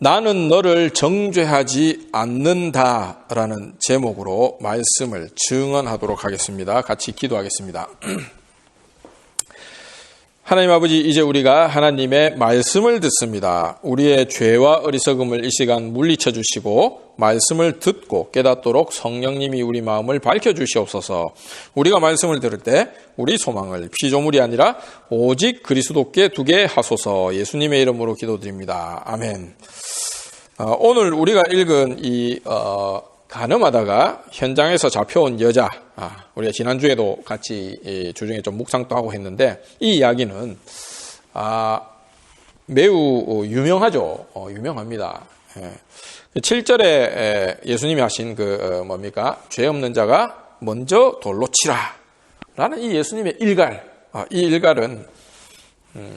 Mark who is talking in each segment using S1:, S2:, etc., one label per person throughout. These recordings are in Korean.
S1: 나는 너를 정죄하지 않는다라는 제목으로 말씀을 증언하도록 하겠습니다. 같이 기도하겠습니다. 하나님 아버지, 이제 우리가 하나님의 말씀을 듣습니다. 우리의 죄와 어리석음을 이 시간 물리쳐 주시고 말씀을 듣고 깨닫도록 성령님이 우리 마음을 밝혀주시옵소서. 우리가 말씀을 들을 때 우리 소망을 피조물이 아니라 오직 그리스도께 두게 하소서. 예수님의 이름으로 기도드립니다. 아멘. 오늘 우리가 읽은 이 가늠하다가 현장에서 잡혀온 여자, 우리가 지난주에도 같이 주중에 좀 묵상도 하고 했는데, 이 이야기는 매우 유명하죠. 유명합니다. 7절에 예수님이 하신 죄 없는 자가 먼저 돌로 치라 라는 이 예수님의 일갈, 이 일갈은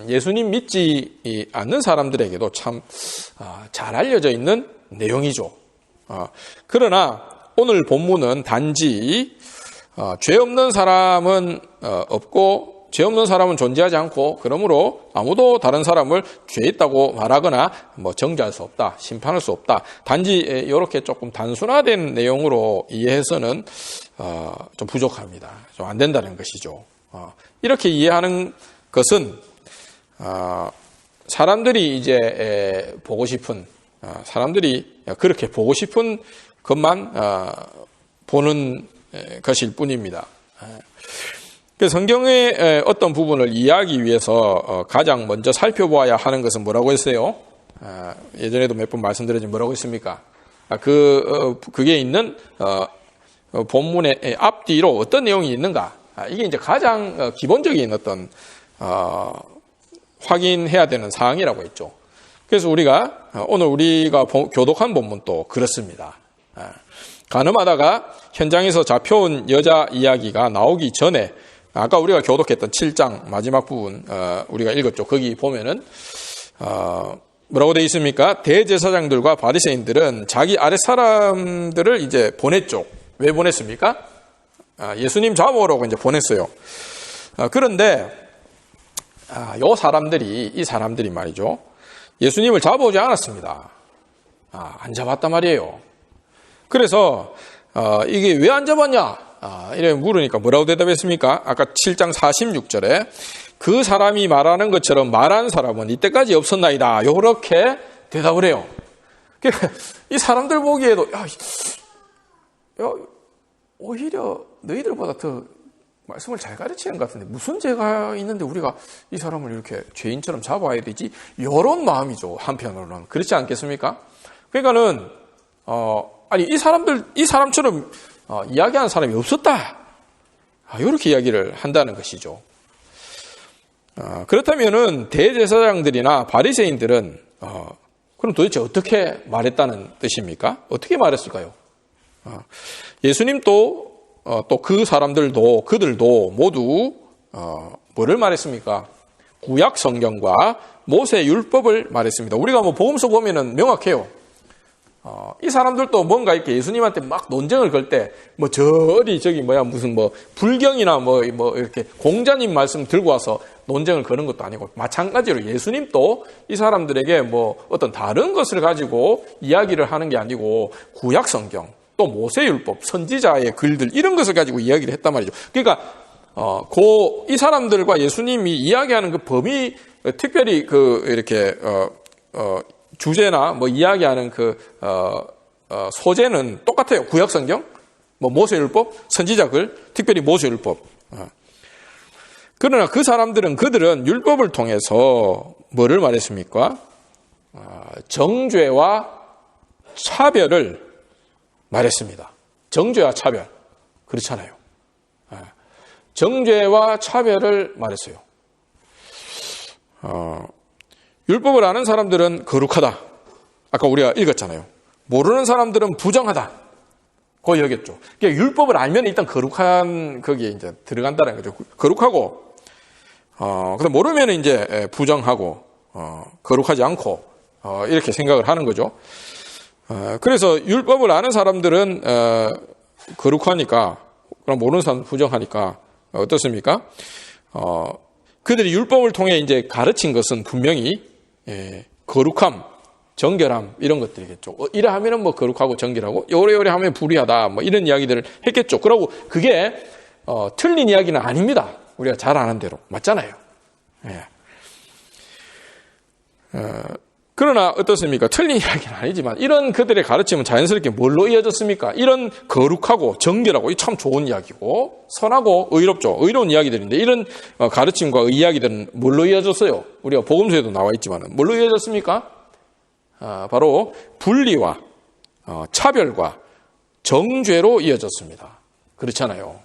S1: 예수님 믿지 않는 사람들에게도 참 잘 알려져 있는 내용이죠. 그러나 오늘 본문은 단지 죄 없는 사람은 없고 죄 없는 사람은 존재하지 않고, 그러므로 아무도 다른 사람을 죄 있다고 말하거나 정죄할 수 없다, 심판할 수 없다, 단지 이렇게 조금 단순화된 내용으로 이해해서는 좀 부족합니다. 좀 안 된다는 것이죠. 이렇게 이해하는 것은 사람들이 이제 보고 싶은, 사람들이 그렇게 보고 싶은 것만 보는 것일 뿐입니다. 성경의 어떤 부분을 이해하기 위해서 가장 먼저 살펴보아야 하는 것은 뭐라고 했어요? 예전에도 몇 번 말씀드렸지만 뭐라고 했습니까? 그게 있는 본문의 앞뒤로 어떤 내용이 있는가? 이게 이제 가장 기본적인 어떤 확인해야 되는 사항이라고 했죠. 그래서 오늘 우리가 교독한 본문도 그렇습니다. 가늠하다가 현장에서 잡혀온 여자 이야기가 나오기 전에 아까 우리가 교독했던 7장 마지막 부분 우리가 읽었죠. 거기 보면은 뭐라고 되어 있습니까? 대제사장들과 바리새인들은 자기 아랫 사람들을 이제 보냈죠. 왜 보냈습니까? 예수님 잡아오라고 이제 보냈어요. 그런데 이 사람들이 말이죠, 예수님을 잡아오지 않았습니다. 안 잡았단 말이에요. 그래서 이게 왜 안 잡았냐? 이렇게 물으니까 뭐라고 대답했습니까? 아까 7장 46절에 그 사람이 말하는 것처럼 말한 사람은 이때까지 없었나이다, 이렇게 대답을 해요. 이 사람들 보기에도 오히려 너희들보다 더 말씀을 잘 가르치는 것 같은데 무슨 죄가 있는데 우리가 이 사람을 이렇게 죄인처럼 잡아야 되지? 이런 마음이죠, 한편으로는. 그렇지 않겠습니까? 그러니까는 이 사람처럼 이야기하는 사람이 없었다, 이렇게 이야기를 한다는 것이죠. 그렇다면은 대제사장들이나 바리새인들은 그럼 도대체 어떻게 말했다는 뜻입니까? 어떻게 말했을까요? 예수님도 또 그 사람들도, 그들도 모두 뭐를 말했습니까? 구약 성경과 모세 율법을 말했습니다. 우리가 복음서 보면은 명확해요. 이 사람들도 뭔가 이렇게 예수님한테 막 논쟁을 걸 때 무슨 불경이나 이렇게 공자님 말씀 들고 와서 논쟁을 거는 것도 아니고, 마찬가지로 예수님도 이 사람들에게 어떤 다른 것을 가지고 이야기를 하는 게 아니고 구약 성경, 또 모세율법, 선지자의 글들, 이런 것을 가지고 이야기를 했단 말이죠. 그러니까 이 사람들과 예수님이 이야기하는 그 범위, 특별히 이렇게 주제나 이야기하는 소재는 똑같아요. 구약 성경, 모세율법, 선지자 글, 특별히 모세율법. 그러나 그들은 율법을 통해서 뭐를 말했습니까? 정죄와 차별을 말했습니다. 정죄와 차별. 그렇잖아요. 정죄와 차별을 말했어요. 율법을 아는 사람들은 거룩하다, 아까 우리가 읽었잖아요. 모르는 사람들은 부정하다, 그거 여겼죠. 그러니까 율법을 알면 일단 거룩한 거기에 이제 들어간다는 거죠. 거룩하고, 근데 모르면 이제 부정하고, 거룩하지 않고, 이렇게 생각을 하는 거죠. 그래서 율법을 아는 사람들은 거룩하니까, 그럼 모르는 사람은 부정하니까 어떻습니까? 그들이 율법을 통해 이제 가르친 것은 분명히 거룩함, 정결함 이런 것들이겠죠. 이러하면은 뭐 거룩하고 정결하고 요래 하면 불의하다 뭐 이런 이야기들을 했겠죠. 그러고 그게 틀린 이야기는 아닙니다. 우리가 잘 아는 대로 맞잖아요. 예. 그러나 어떻습니까? 틀린 이야기는 아니지만 이런 그들의 가르침은 자연스럽게 뭘로 이어졌습니까? 이런 거룩하고 정결하고 이 참 좋은 이야기고 선하고 의롭죠. 의로운 이야기들인데 이런 가르침과 이야기들은 뭘로 이어졌어요? 우리가 복음서에도 나와 있지만 뭘로 이어졌습니까? 바로 분리와 차별과 정죄로 이어졌습니다. 그렇잖아요.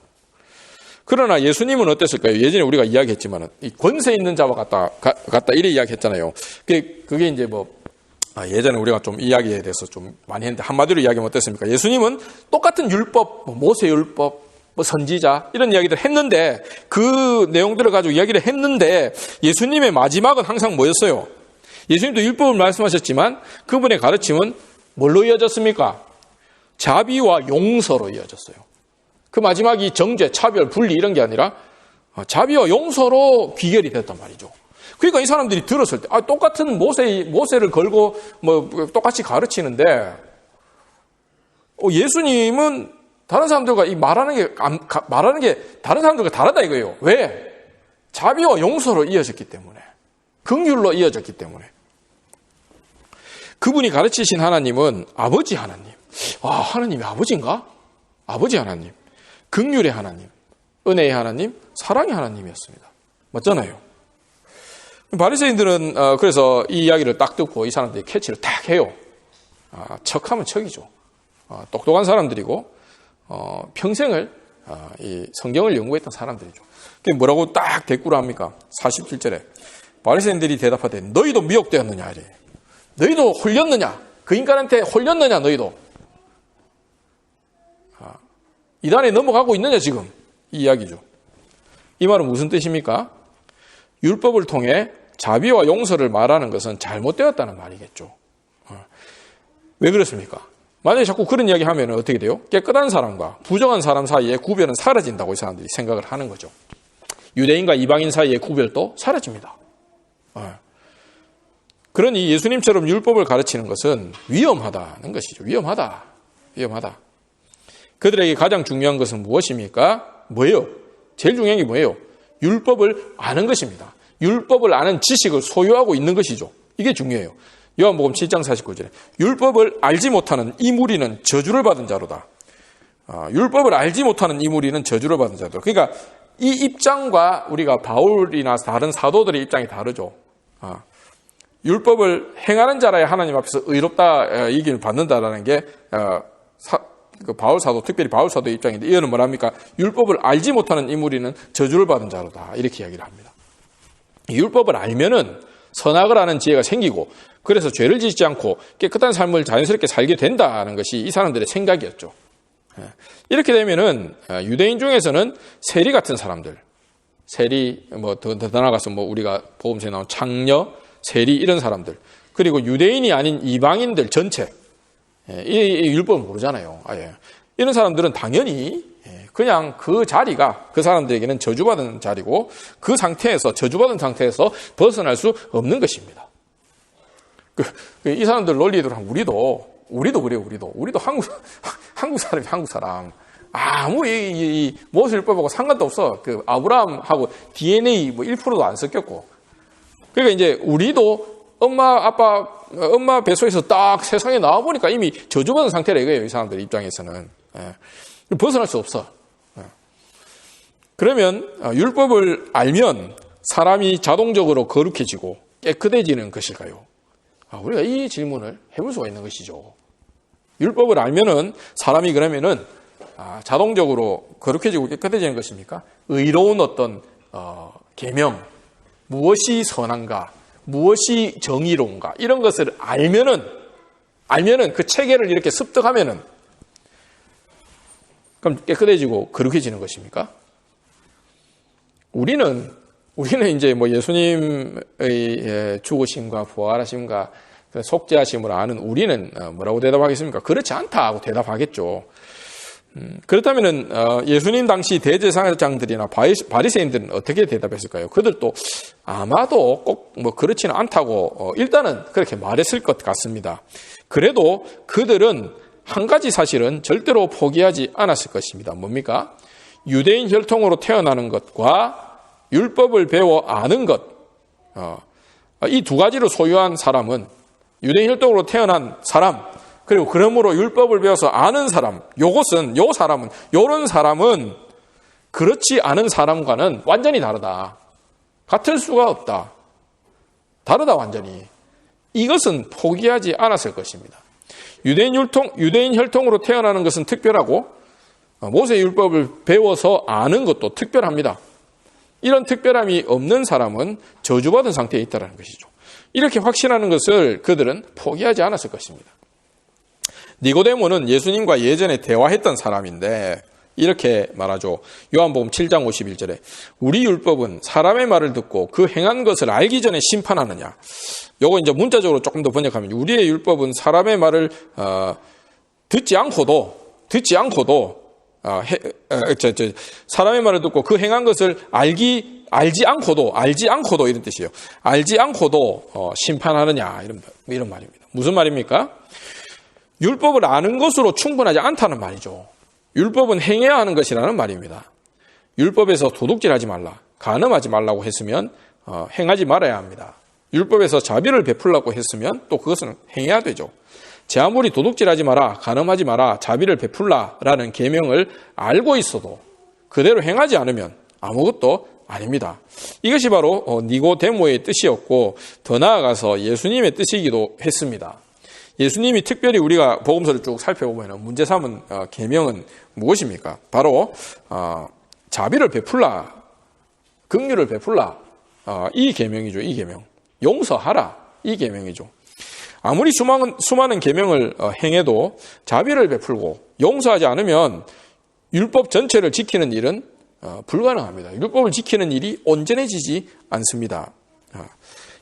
S1: 그러나 예수님은 어땠을까요? 예전에 우리가 이야기했지만 이 권세 있는 자와 같다 이래 이야기했잖아요. 그게 이제 예전에 우리가 좀 이야기에 대해서 좀 많이 했는데 한마디로 이야기하면 어땠습니까? 예수님은 똑같은 율법, 모세 율법, 선지자 이런 이야기들 했는데 그 내용들을 가지고 이야기를 했는데 예수님의 마지막은 항상 뭐였어요? 예수님도 율법을 말씀하셨지만 그분의 가르침은 뭘로 이어졌습니까? 자비와 용서로 이어졌어요. 그 마지막이 정죄, 차별, 분리 이런 게 아니라 자비와 용서로 귀결이 됐단 말이죠. 그러니까 이 사람들이 들었을 때 똑같은 모세를 걸고 똑같이 가르치는데 예수님은 다른 사람들과 말하는 게 다른 사람들과 다르다 이거예요. 왜? 자비와 용서로 이어졌기 때문에, 긍휼로 이어졌기 때문에. 그분이 가르치신 하나님은 아버지 하나님. 하나님이 아버지인가? 아버지 하나님. 긍휼의 하나님, 은혜의 하나님, 사랑의 하나님이었습니다. 맞잖아요. 바리새인들은 그래서 이 이야기를 딱 듣고 이 사람들이 캐치를 딱 해요. 척하면 척이죠. 똑똑한 사람들이고 평생을 이 성경을 연구했던 사람들이죠. 그게 뭐라고 딱 대꾸를 합니까? 47절에 바리새인들이 대답하되 너희도 미혹되었느냐 이래. 너희도 홀렸느냐? 그 인간한테 홀렸느냐 너희도? 이단에 넘어가고 있느냐 지금 이 이야기죠. 이 말은 무슨 뜻입니까? 율법을 통해 자비와 용서를 말하는 것은 잘못되었다는 말이겠죠. 왜 그렇습니까? 만약에 자꾸 그런 이야기 하면 어떻게 돼요? 깨끗한 사람과 부정한 사람 사이에 구별은 사라진다고 이 사람들이 생각을 하는 거죠. 유대인과 이방인 사이의 구별도 사라집니다. 그러니 예수님처럼 율법을 가르치는 것은 위험하다는 것이죠. 위험하다. 그들에게 가장 중요한 것은 무엇입니까? 뭐예요? 제일 중요한 게 뭐예요? 율법을 아는 것입니다. 율법을 아는 지식을 소유하고 있는 것이죠. 이게 중요해요. 요한복음 7장 49절에 율법을 알지 못하는 이 무리는 저주를 받은 자로다. 율법을 알지 못하는 이 무리는 저주를 받은 자로다. 그러니까 이 입장과 우리가 바울이나 다른 사도들의 입장이 다르죠. 율법을 행하는 자라야 하나님 앞에서 의롭다 이기를 받는다라는 게 바울 사도, 특별히 바울 사도의 입장인데 이거는 뭐랍니까? 율법을 알지 못하는 이 무리는 저주를 받은 자로다. 이렇게 이야기를 합니다. 율법을 알면은 선악을 아는 지혜가 생기고 그래서 죄를 짓지 않고 깨끗한 삶을 자연스럽게 살게 된다는 것이 이 사람들의 생각이었죠. 이렇게 되면은 유대인 중에서는 세리 같은 사람들, 세리 더 나아가서 우리가 복음서에 나온 창녀, 세리 이런 사람들, 그리고 유대인이 아닌 이방인들 전체 이 율법을 모르잖아요. 이런 사람들은 당연히 그냥 그 자리가 그 사람들에게는 저주받은 자리고 그 상태에서 저주받은 상태에서 벗어날 수 없는 것입니다. 이 사람들 논리대로 우리도 그래요. 우리도 한국 사람이 한국 사람. 아무 이 모세율법하고 상관도 없어. 그 아브라함하고 DNA 1%도 안 섞였고. 그러니까 이제 우리도 엄마 뱃속에서 딱 세상에 나와 보니까 이미 저주받은 상태라 이거예요. 이 사람들 입장에서는. 벗어날 수 없어. 그러면 율법을 알면 사람이 자동적으로 거룩해지고 깨끗해지는 것일까요? 우리가 이 질문을 해볼 수가 있는 것이죠. 율법을 알면은 사람이 그러면은 자동적으로 거룩해지고 깨끗해지는 것입니까? 의로운 어떤 계명, 무엇이 선한가, 무엇이 정의로운가 이런 것을 알면은 그 체계를 이렇게 습득하면은 그럼 깨끗해지고 거룩해지는 것입니까? 우리는 이제 예수님의 죽으심과 부활하심과 속죄하심을 아는 우리는 뭐라고 대답하겠습니까? 그렇지 않다 하고 대답하겠죠. 그렇다면은 예수님 당시 대제사장들이나 바리새인들은 어떻게 대답했을까요? 그들도 아마도 꼭 뭐 그렇지는 않다고 일단은 그렇게 말했을 것 같습니다. 그래도 그들은 한 가지 사실은 절대로 포기하지 않았을 것입니다. 뭡니까? 유대인 혈통으로 태어나는 것과 율법을 배워 아는 것, 이 두 가지를 소유한 사람은 유대인 혈통으로 태어난 사람, 그리고 그러므로 율법을 배워서 아는 사람, 요런 사람은 그렇지 않은 사람과는 완전히 다르다. 같을 수가 없다. 다르다 완전히. 이것은 포기하지 않았을 것입니다. 유대인 혈통으로 태어나는 것은 특별하고 모세 율법을 배워서 아는 것도 특별합니다. 이런 특별함이 없는 사람은 저주받은 상태에 있다는 것이죠. 이렇게 확신하는 것을 그들은 포기하지 않았을 것입니다. 니고데모는 예수님과 예전에 대화했던 사람인데 이렇게 말하죠. 요한복음 7장 51절에 우리 율법은 사람의 말을 듣고 그 행한 것을 알기 전에 심판하느냐. 요거 이제 문자적으로 조금 더 번역하면 우리의 율법은 사람의 말을 듣지 않고도 사람의 말을 듣고 그 행한 것을 알지 않고도 이런 뜻이에요. 알지 않고도 심판하느냐 이런 말입니다. 무슨 말입니까? 율법을 아는 것으로 충분하지 않다는 말이죠. 율법은 행해야 하는 것이라는 말입니다. 율법에서 도둑질하지 말라, 간음하지 말라고 했으면 행하지 말아야 합니다. 율법에서 자비를 베풀라고 했으면 또 그것은 행해야 되죠. 제 아무리 도둑질하지 마라, 간음하지 마라, 자비를 베풀라라는 계명을 알고 있어도 그대로 행하지 않으면 아무것도 아닙니다. 이것이 바로 니고데모의 뜻이었고 더 나아가서 예수님의 뜻이기도 했습니다. 예수님이 특별히 우리가 복음서를 쭉 살펴보면 문제 삼은 계명은 무엇입니까? 바로 자비를 베풀라, 긍휼을 베풀라, 이 계명이죠. 이 계명. 용서하라, 이 계명이죠. 아무리 수많은 계명을 행해도 자비를 베풀고 용서하지 않으면 율법 전체를 지키는 일은 불가능합니다. 율법을 지키는 일이 온전해지지 않습니다.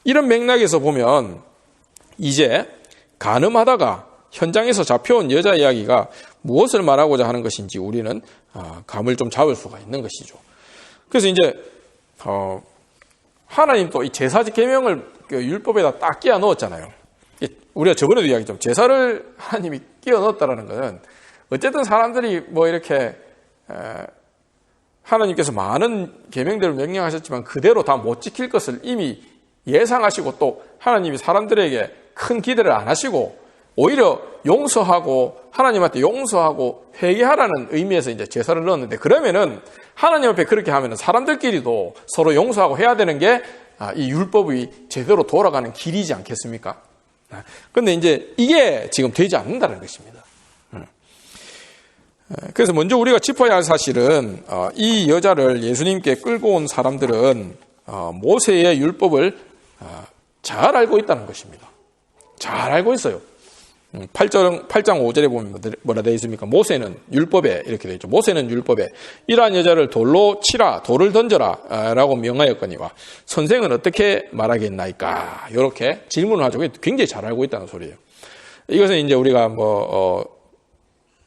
S1: 이런 맥락에서 보면 이제 간음하다가 현장에서 잡혀온 여자 이야기가 무엇을 말하고자 하는 것인지 우리는 감을 좀 잡을 수가 있는 것이죠. 그래서 이제 하나님 또 이 제사직 계명을 율법에다 딱 끼워 넣었잖아요. 우리가 저번에도 이야기했죠. 제사를 하나님이 끼워 넣었다라는 것은 어쨌든 사람들이 뭐 이렇게 하나님께서 많은 계명들을 명령하셨지만 그대로 다 못 지킬 것을 이미 예상하시고 또 하나님이 사람들에게 큰 기대를 안 하시고 오히려 용서하고 하나님한테 용서하고 회개하라는 의미에서 이제 제사를 넣었는데 그러면은 하나님 앞에 그렇게 하면은 사람들끼리도 서로 용서하고 해야 되는 게 이 율법이 제대로 돌아가는 길이지 않겠습니까? 그런데 이제 이게 지금 되지 않는다는 것입니다. 그래서 먼저 우리가 짚어야 할 사실은 이 여자를 예수님께 끌고 온 사람들은 모세의 율법을 잘 알고 있다는 것입니다. 잘 알고 있어요. 8장 5절에 보면 뭐라 되어 있습니까? 모세는 율법에 이렇게 되어 있죠. 모세는 율법에 이러한 여자를 돌로 치라, 돌을 던져라 라고 명하였거니와 선생은 어떻게 말하겠나이까? 이렇게 질문을 하죠. 굉장히 잘 알고 있다는 소리예요. 이것은 이제 우리가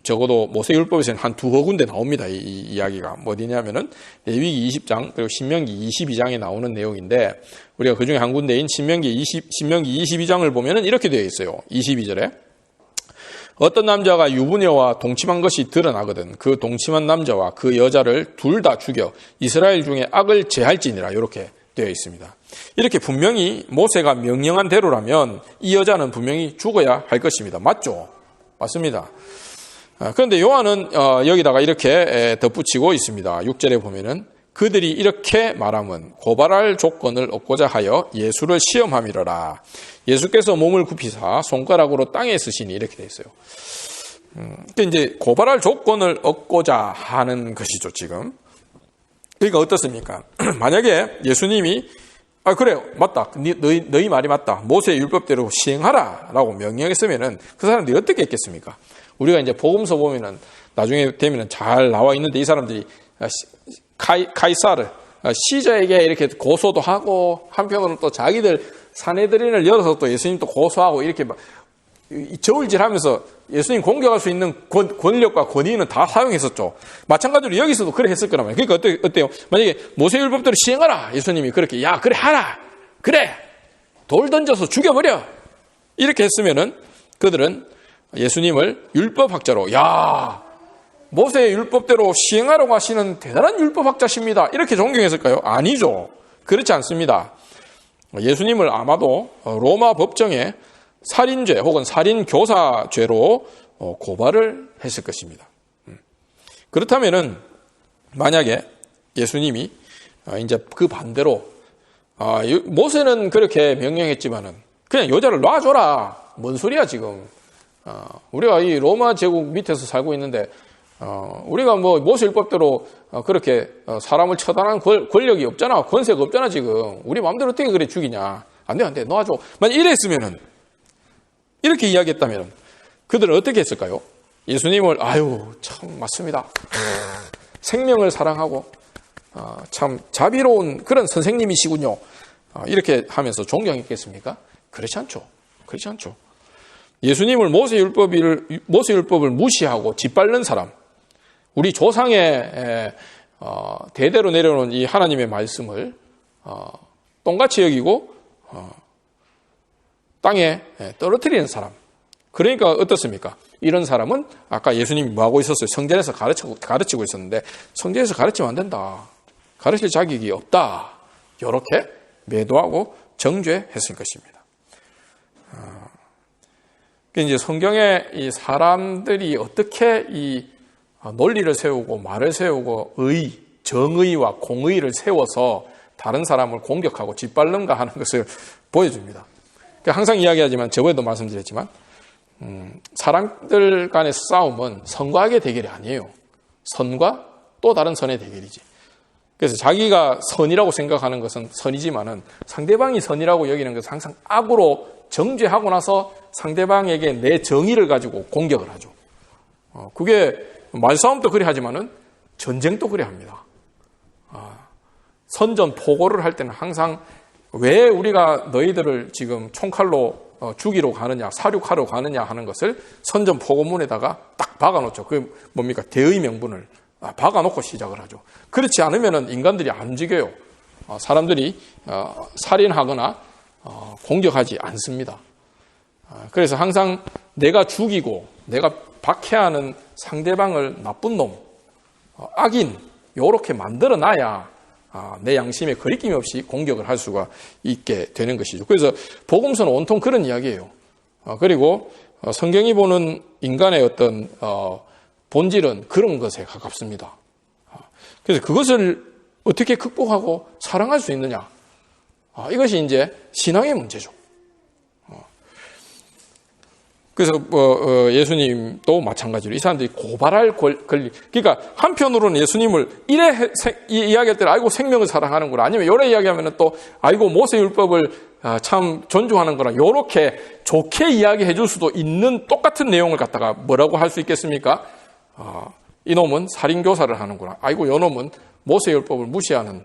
S1: 적어도 모세 율법에서는 한 두어 군데 나옵니다. 이 이야기가 어디냐면은 레위기 20장 그리고 신명기 22장에 나오는 내용인데 우리가 그 중에 한 군데인 신명기 22장을 보면은 이렇게 되어 있어요. 22절에 어떤 남자가 유부녀와 동침한 것이 드러나거든 그 동침한 남자와 그 여자를 둘 다 죽여 이스라엘 중에 악을 제할지니라 이렇게 되어 있습니다. 이렇게 분명히 모세가 명령한 대로라면 이 여자는 분명히 죽어야 할 것입니다. 맞죠? 맞습니다. 그런데 요한은 여기다가 이렇게 덧붙이고 있습니다. 6절에 보면은 그들이 이렇게 말함은 고발할 조건을 얻고자 하여 예수를 시험함이러라. 예수께서 몸을 굽히사 손가락으로 땅에 쓰시니 이렇게 돼 있어요. 이제 고발할 조건을 얻고자 하는 것이죠 지금. 그러니까 어떻습니까? 만약에 예수님이 그래요 맞다 너희 말이 맞다 모세 율법대로 시행하라라고 명령했으면은 그 사람들이 어떻게 했겠습니까? 우리가 이제 복음서 보면은 나중에 되면은 잘 나와 있는데 이 사람들이 카이사르 시저에게 이렇게 고소도 하고 한편으로는 또 자기들 사내들인을 열어서 또 예수님 또 고소하고 이렇게 저울질하면서 예수님 공격할 수 있는 권력과 권위는 다 사용했었죠. 마찬가지로 여기서도 그래 했을 거란 말이에요. 그러니까 어때요? 만약에 모세율법대로 시행하라. 예수님이 그렇게 야 그래 하라. 그래 돌 던져서 죽여버려. 이렇게 했으면은 그들은 예수님을 율법학자로 야 모세의 율법대로 시행하라고 하시는 대단한 율법학자십니다. 이렇게 존경했을까요? 아니죠. 그렇지 않습니다. 예수님을 아마도 로마 법정에 살인죄 혹은 살인교사죄로 고발을 했을 것입니다. 그렇다면은 만약에 예수님이 이제 그 반대로 모세는 그렇게 명령했지만은 그냥 여자를 놔줘라. 뭔 소리야 지금? 우리가 이 로마 제국 밑에서 살고 있는데 우리가 뭐 모세율법대로 그렇게 사람을 처단하는 권력이 없잖아. 권세가 없잖아 지금. 우리 마음대로 어떻게 그래 죽이냐. 안 돼 놔줘. 만약 이랬으면은 이렇게 이야기했다면 그들은 어떻게 했을까요? 예수님을 아유 참 맞습니다. 생명을 사랑하고 참 자비로운 그런 선생님이시군요. 이렇게 하면서 존경했겠습니까? 그렇지 않죠. 예수님을 모세율법을 무시하고 짓밟는 사람, 우리 조상의 대대로 내려오는 이 하나님의 말씀을 똥같이 여기고 땅에 떨어뜨리는 사람. 그러니까 어떻습니까? 이런 사람은 아까 예수님이 뭐하고 있었어요? 성전에서 가르치고 있었는데 성전에서 가르치면 안 된다. 가르칠 자격이 없다. 이렇게 매도하고 정죄했을 것입니다. 이제 성경에 이 사람들이 어떻게 이 논리를 세우고 말을 세우고 정의와 공의를 세워서 다른 사람을 공격하고 짓밟는가 하는 것을 보여줍니다. 항상 이야기하지만 저번에도 말씀드렸지만 사람들 간의 싸움은 선과 악의 대결이 아니에요. 선과 또 다른 선의 대결이지. 그래서 자기가 선이라고 생각하는 것은 선이지만은 상대방이 선이라고 여기는 것은 항상 악으로 정죄하고 나서 상대방에게 내 정의를 가지고 공격을 하죠. 그게 말싸움도 그래 하지만은 전쟁도 그래 합니다. 선전포고를 할 때는 항상 왜 우리가 너희들을 지금 총칼로 죽이러 가느냐, 사륙하러 가느냐 하는 것을 선전포고문에다가 딱 박아놓죠. 그게 뭡니까? 대의 명분을 박아놓고 시작을 하죠. 그렇지 않으면 인간들이 안 움직여요. 사람들이 살인하거나 공격하지 않습니다. 그래서 항상 내가 죽이고 내가 박해하는 상대방을 나쁜 놈, 악인 이렇게 만들어놔야 내 양심에 거리낌 없이 공격을 할 수가 있게 되는 것이죠. 그래서 복음서는 온통 그런 이야기예요. 그리고 성경이 보는 인간의 어떤 본질은 그런 것에 가깝습니다. 그래서 그것을 어떻게 극복하고 사랑할 수 있느냐? 이것이 이제 신앙의 문제죠. 그래서 예수님도 마찬가지로 이 사람들이 고발할 권리. 그러니까 한편으로는 예수님을 이래 이야기할 때는 아이고 생명을 사랑하는구나. 아니면 요래 이야기하면 또 아이고 모세율법을 참 존중하는구나. 요렇게 좋게 이야기해 줄 수도 있는 똑같은 내용을 갖다가 뭐라고 할 수 있겠습니까? 이놈은 살인교사를 하는구나. 아이고 요놈은 모세율법을 무시하는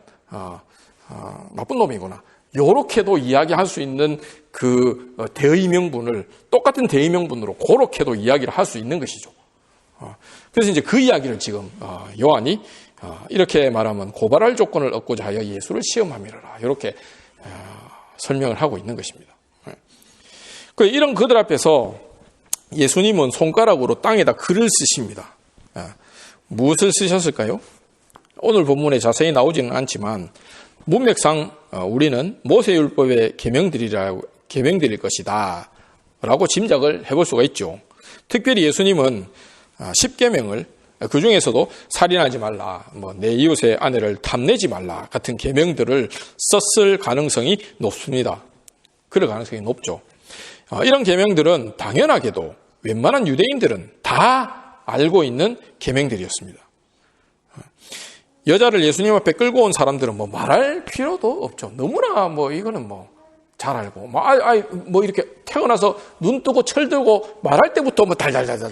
S1: 나쁜 놈이구나. 요렇게도 이야기할 수 있는 그 대의명분을 똑같은 대의명분으로 그렇게도 이야기를 할 수 있는 것이죠. 그래서 이제 그 이야기를 지금 요한이 이렇게 말하면 고발할 조건을 얻고자 하여 예수를 시험함이라 이렇게 설명을 하고 있는 것입니다. 이런 그들 앞에서 예수님은 손가락으로 땅에다 글을 쓰십니다. 무엇을 쓰셨을까요? 오늘 본문에 자세히 나오지는 않지만 문맥상 우리는 모세율법의 계명들일 것이다 라고 짐작을 해볼 수가 있죠. 특별히 예수님은 10계명을 그 중에서도 살인하지 말라, 내 이웃의 아내를 탐내지 말라 같은 계명들을 썼을 가능성이 높습니다. 그럴 가능성이 높죠. 이런 계명들은 당연하게도 웬만한 유대인들은 다 알고 있는 계명들이었습니다. 여자를 예수님 앞에 끌고 온 사람들은 말할 필요도 없죠. 너무나 이거는 잘 알고 이렇게 태어나서 눈 뜨고 철 들고 말할 때부터 달달달달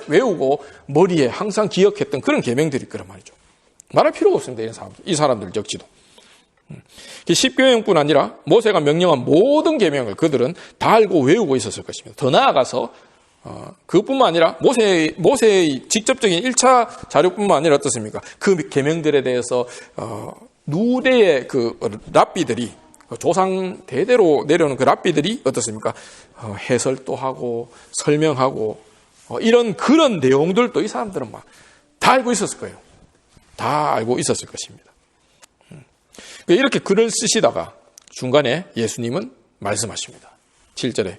S1: 외우고 머리에 항상 기억했던 그런 계명들이 있거란 말이죠. 말할 필요가 없습니다. 이 사람들 역시도. 십계명뿐 아니라 모세가 명령한 모든 계명을 그들은 다 알고 외우고 있었을 것입니다. 더 나아가서 그뿐만 아니라 모세의 직접적인 1차 자료뿐만 아니라 어떻습니까? 그 계명들에 대해서 누대의 그 랍비들이 조상 대대로 내려오는 그 랍비들이 어떻습니까? 해설도 하고 설명하고 이런 그런 내용들도 이 사람들은 막 다 알고 있었을 거예요. 다 알고 있었을 것입니다. 이렇게 글을 쓰시다가 중간에 예수님은 말씀하십니다. 7절에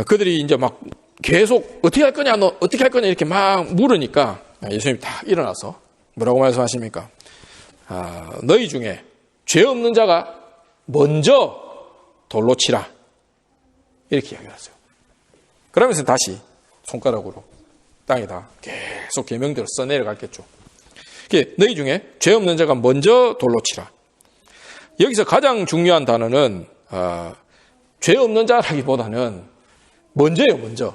S1: 그들이 이제 막 계속 어떻게 할 거냐, 너 어떻게 할 거냐 이렇게 막 물으니까 예수님이 딱 일어나서 뭐라고 말씀하십니까? 너희 중에 죄 없는 자가 먼저 돌로 치라. 이렇게 이야기하세요. 그러면서 다시 손가락으로 땅에다 계속 계명대로 써내려갔겠죠. 너희 중에 죄 없는 자가 먼저 돌로 치라. 여기서 가장 중요한 단어는 죄 없는 자라기보다는 먼저예요.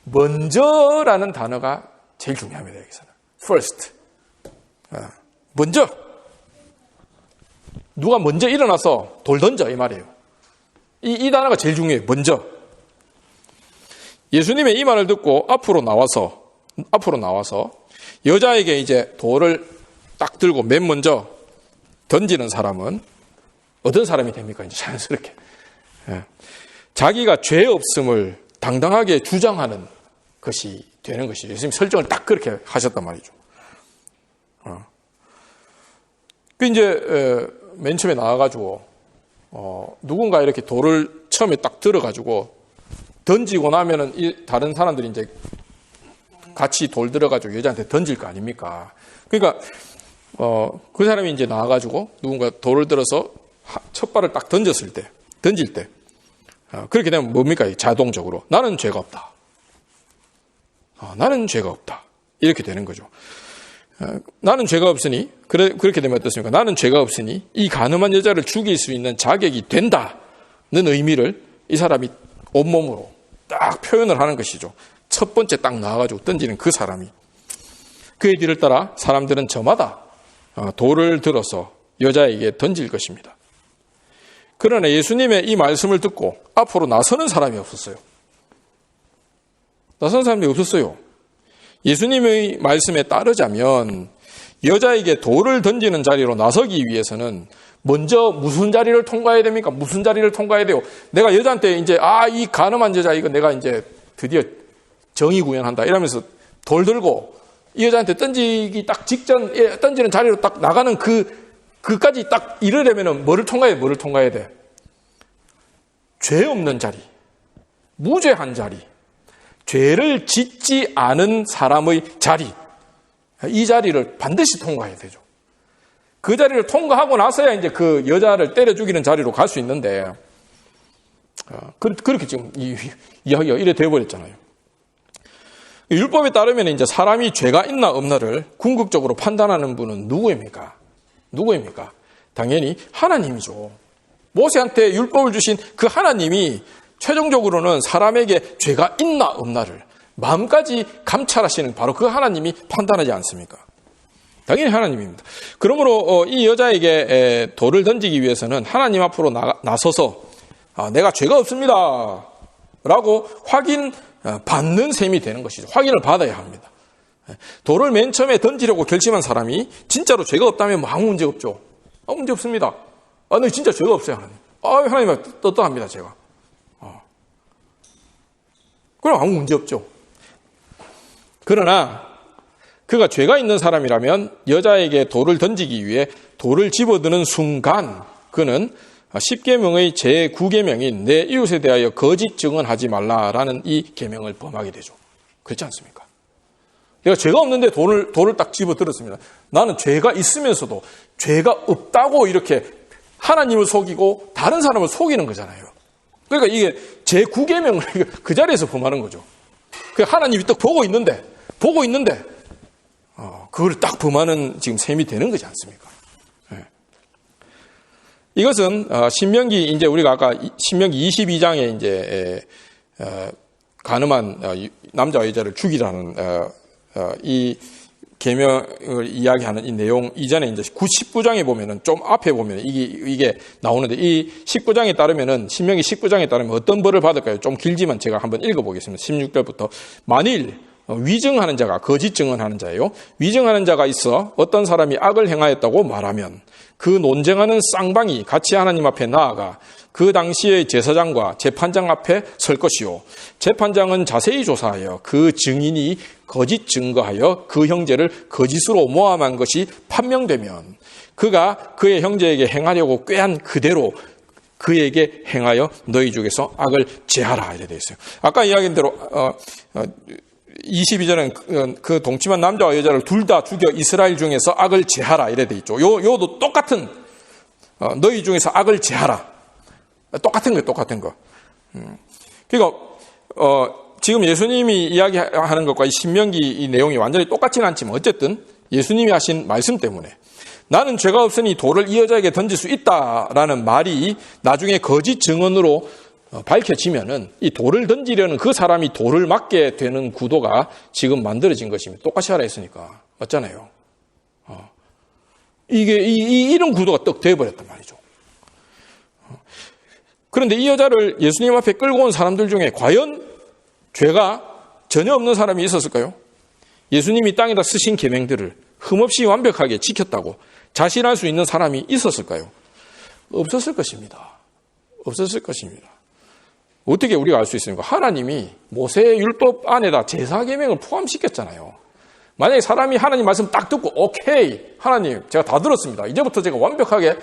S1: 먼저라는 단어가 제일 중요합니다. 여기서는 first. 먼저. 누가 먼저 일어나서 돌 던져 이 말이에요. 이 단어가 제일 중요해요. 먼저. 예수님의 이 말을 듣고 앞으로 나와서 여자에게 이제 돌을 딱 들고 맨 먼저 던지는 사람은 어떤 사람이 됩니까? 이제 자연스럽게. 자기가 죄 없음을 당당하게 주장하는 것이 되는 것이죠. 예수님 설정을 딱 그렇게 하셨단 말이죠. 그 이제 맨 처음에 나와가지고 누군가 이렇게 돌을 처음에 딱 들어가지고 던지고 나면은 이 다른 사람들이 이제 같이 돌 들어가지고 여자한테 던질 거 아닙니까? 그러니까 그 사람이 이제 나와가지고 누군가 돌을 들어서 첫 발을 딱 던질 때 그렇게 되면 뭡니까? 자동적으로 나는 죄가 없다. 나는 죄가 없다. 이렇게 되는 거죠. 나는 죄가 없으니 그렇게 되면 어떻습니까? 나는 죄가 없으니 이 가늠한 여자를 죽일 수 있는 자격이 된다는 의미를 이 사람이 온몸으로 딱 표현을 하는 것이죠. 첫 번째 딱 나와가지고 던지는 그 사람이. 그의 뒤를 따라 사람들은 저마다 돌을 들어서 여자에게 던질 것입니다. 그러나 예수님의 이 말씀을 듣고 앞으로 나서는 사람이 없었어요. 나서는 사람이 없었어요. 예수님의 말씀에 따르자면 여자에게 돌을 던지는 자리로 나서기 위해서는 먼저 무슨 자리를 통과해야 됩니까? 무슨 자리를 통과해야 돼요? 내가 여자한테 이제 이 가늠한 여자 이거 내가 이제 드디어 정의 구현한다 이러면서 돌 들고 이 여자한테 던지기 딱 직전 던지는 자리로 딱 나가는 그까지 딱 이르려면은 뭐를 통과해야 돼? 죄 없는 자리, 무죄한 자리, 죄를 짓지 않은 사람의 자리, 이 자리를 반드시 통과해야 되죠. 그 자리를 통과하고 나서야 이제 그 여자를 때려 죽이는 자리로 갈 수 있는데, 그렇게 지금 이야기가 이래 되어버렸잖아요. 율법에 따르면 이제 사람이 죄가 있나 없나를 궁극적으로 판단하는 분은 누구입니까? 당연히 하나님이죠. 모세한테 율법을 주신 그 하나님이 최종적으로는 사람에게 죄가 있나 없나를 마음까지 감찰하시는 바로 그 하나님이 판단하지 않습니까? 당연히 하나님입니다. 그러므로 이 여자에게 돌을 던지기 위해서는 하나님 앞으로 나서서 내가 죄가 없습니다 라고 받는 셈이 되는 것이죠. 확인을 받아야 합니다. 돌을 맨 처음에 던지려고 결심한 사람이 진짜로 죄가 없다면 아무 문제 없죠. 문제 없습니다. 네, 진짜 죄가 없어요, 하나님. 하나님 떳떳합니다, 제가. 그럼 아무 문제 없죠. 그러나 그가 죄가 있는 사람이라면 여자에게 돌을 던지기 위해 돌을 집어드는 순간 그는 10계명의 제9계명인 내 이웃에 대하여 거짓 증언하지 말라라는 이 계명을 범하게 되죠. 그렇지 않습니까? 내가 죄가 없는데 돌을 딱 집어들었습니다. 나는 죄가 있으면서도 죄가 없다고 이렇게 하나님을 속이고 다른 사람을 속이는 거잖아요. 그러니까 이게 제9계명을 그 자리에서 범하는 거죠. 하나님이 딱 보고 있는데 그걸 딱 범하는 지금 셈이 되는 거지 않습니까? 네. 이것은 신명기 이제 우리가 아까 신명기 22장에 이제 가늠한 남자와 여자를 죽이라는 이 계명을 이야기하는 이 내용 이전에 이제 19장에 보면은 좀 앞에 보면은 이게 나오는데 이 19장에 따르면은 신명기 19장에 따르면 어떤 벌을 받을까요? 좀 길지만 제가 한번 읽어보겠습니다. 16절부터 만일 위증하는 자가 거짓 증언하는 자예요. 위증하는 자가 있어 어떤 사람이 악을 행하였다고 말하면 그 논쟁하는 쌍방이 같이 하나님 앞에 나아가 그 당시의 제사장과 재판장 앞에 설 것이요. 재판장은 자세히 조사하여 그 증인이 거짓 증거하여 그 형제를 거짓으로 모함한 것이 판명되면 그가 그의 형제에게 행하려고 꾀한 그대로 그에게 행하여 너희 중에서 악을 제하라 이래 되어 있어요. 아까 이야기한 대로 22절은 그 동침한 남자와 여자를 둘 다 죽여 이스라엘 중에서 악을 제하라 이래 되어 있죠. 요도 똑같은 너희 중에서 악을 제하라. 똑같은 거. 그러니까 지금 예수님이 이야기하는 것과 이 신명기 이 내용이 완전히 똑같지는 않지만 어쨌든 예수님이 하신 말씀 때문에 나는 죄가 없으니 돌을 이 여자에게 던질 수 있다라는 말이 나중에 거짓 증언으로 밝혀지면은 이 돌을 던지려는 그 사람이 돌을 맞게 되는 구도가 지금 만들어진 것입니다. 똑같이 하라 했으니까. 맞잖아요. 이런 구도가 떡 되어버렸단 말이죠. 그런데 이 여자를 예수님 앞에 끌고 온 사람들 중에 과연 죄가 전혀 없는 사람이 있었을까요? 예수님이 땅에다 쓰신 계명들을 흠없이 완벽하게 지켰다고 자신할 수 있는 사람이 있었을까요? 없었을 것입니다. 없었을 것입니다. 어떻게 우리가 알 수 있습니까? 하나님이 모세의 율법 안에다 제사 계명을 포함시켰잖아요. 만약에 사람이 하나님 말씀 딱 듣고 오케이 하나님 제가 다 들었습니다. 이제부터 제가 완벽하게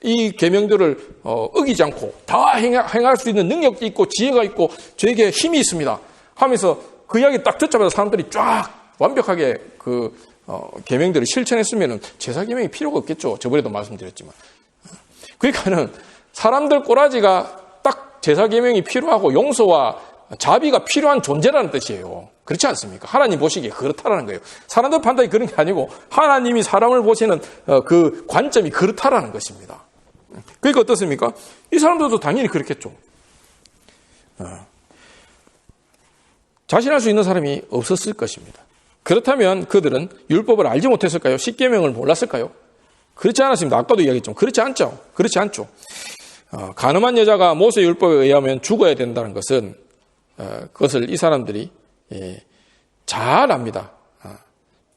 S1: 이 계명들을 어기지 않고 다 행할 수 있는 능력이 있고 지혜가 있고 저에게 힘이 있습니다 하면서 그 이야기 딱 듣자마자 사람들이 쫙 완벽하게 그 계명들을 실천했으면 제사 계명이 필요가 없겠죠. 저번에도 말씀드렸지만. 그러니까는 사람들 꼬라지가 딱 제사 계명이 필요하고 용서와 자비가 필요한 존재라는 뜻이에요. 그렇지 않습니까? 하나님 보시기에 그렇다라는 거예요. 사람들 판단이 그런 게 아니고 하나님이 사람을 보시는 그 관점이 그렇다라는 것입니다. 그러니까 어떻습니까? 이 사람들도 당연히 그렇겠죠. 자신할 수 있는 사람이 없었을 것입니다. 그렇다면 그들은 율법을 알지 못했을까요? 십계명을 몰랐을까요? 그렇지 않았습니다. 아까도 이야기했죠. 그렇지 않죠. 간음한 여자가 모세 율법에 의하면 죽어야 된다는 것은 그것을 이 사람들이 잘 압니다.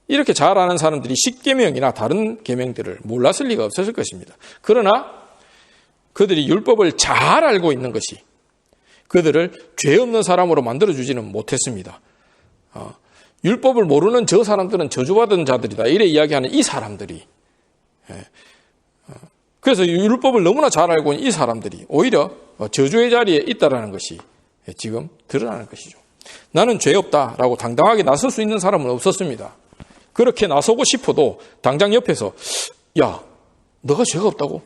S1: 이렇게 잘 아는 사람들이 십계명이나 다른 계명들을 몰랐을 리가 없었을 것입니다. 그러나 그들이 율법을 잘 알고 있는 것이 그들을 죄 없는 사람으로 만들어주지는 못했습니다. 율법을 모르는 저 사람들은 저주받은 자들이다. 이래 이야기하는 이 사람들이. 그래서 율법을 너무나 잘 알고 있는 이 사람들이 오히려 저주의 자리에 있다는 것이 지금 드러나는 것이죠. 나는 죄 없다라고 당당하게 나설 수 있는 사람은 없었습니다. 그렇게 나서고 싶어도 당장 옆에서 야, 너가 죄가 없다고?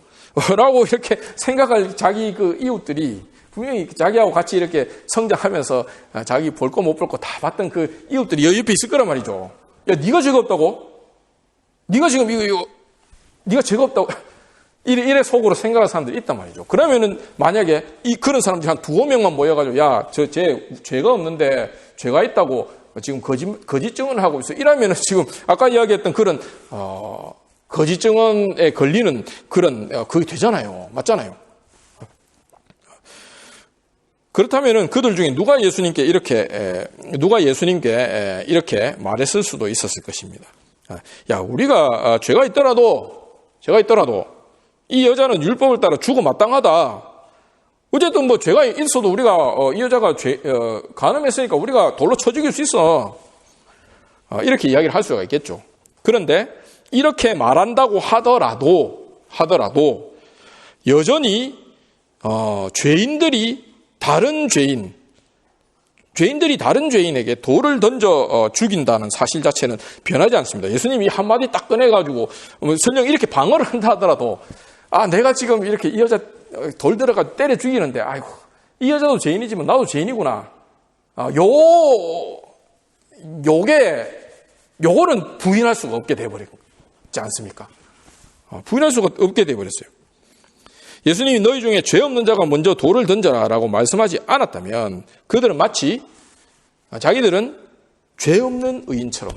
S1: 라고 이렇게 생각할 자기 그 이웃들이 분명히 자기하고 같이 이렇게 성장하면서 자기 볼 거 못 볼 거 다 봤던 그 이웃들이 옆에 있을 거란 말이죠. 야, 네가 죄가 없다고? 네가 지금 네가 죄가 없다고? 이래 속으로 생각하는 사람들이 있단 말이죠. 그러면은 만약에 그런 사람들이 한 두어 명만 모여가지고 야, 죄가 없는데 죄가 있다고 지금 거짓 증언을 하고 있어. 이러면은 지금 아까 이야기했던 그런 거짓 증언에 걸리는 그런 그게 되잖아요. 맞잖아요. 그렇다면은 그들 중에 누가 예수님께 이렇게 말했을 수도 있었을 것입니다. 야, 우리가 죄가 있더라도 이 여자는 율법을 따라 죽어 마땅하다. 어쨌든 뭐 죄가 있어도 우리가 이 여자가 간음했으니까 우리가 돌로 쳐 죽일 수 있어. 이렇게 이야기를 할 수가 있겠죠. 그런데 이렇게 말한다고 하더라도 여전히 죄인들이 다른 죄인에게 돌을 던져 죽인다는 사실 자체는 변하지 않습니다. 예수님이 한마디 딱 꺼내가지고 설령 이렇게 방어를 한다 하더라도 내가 지금 이렇게 이 여자 돌 들어가 때려 죽이는데 아이고 이 여자도 죄인이지만 나도 죄인이구나. 요거는 부인할 수가 없게 돼버리지 않습니까? 부인할 수가 없게 돼버렸어요. 예수님이 너희 중에 죄 없는 자가 먼저 돌을 던져라라고 말씀하지 않았다면 그들은 마치 자기들은 죄 없는 의인처럼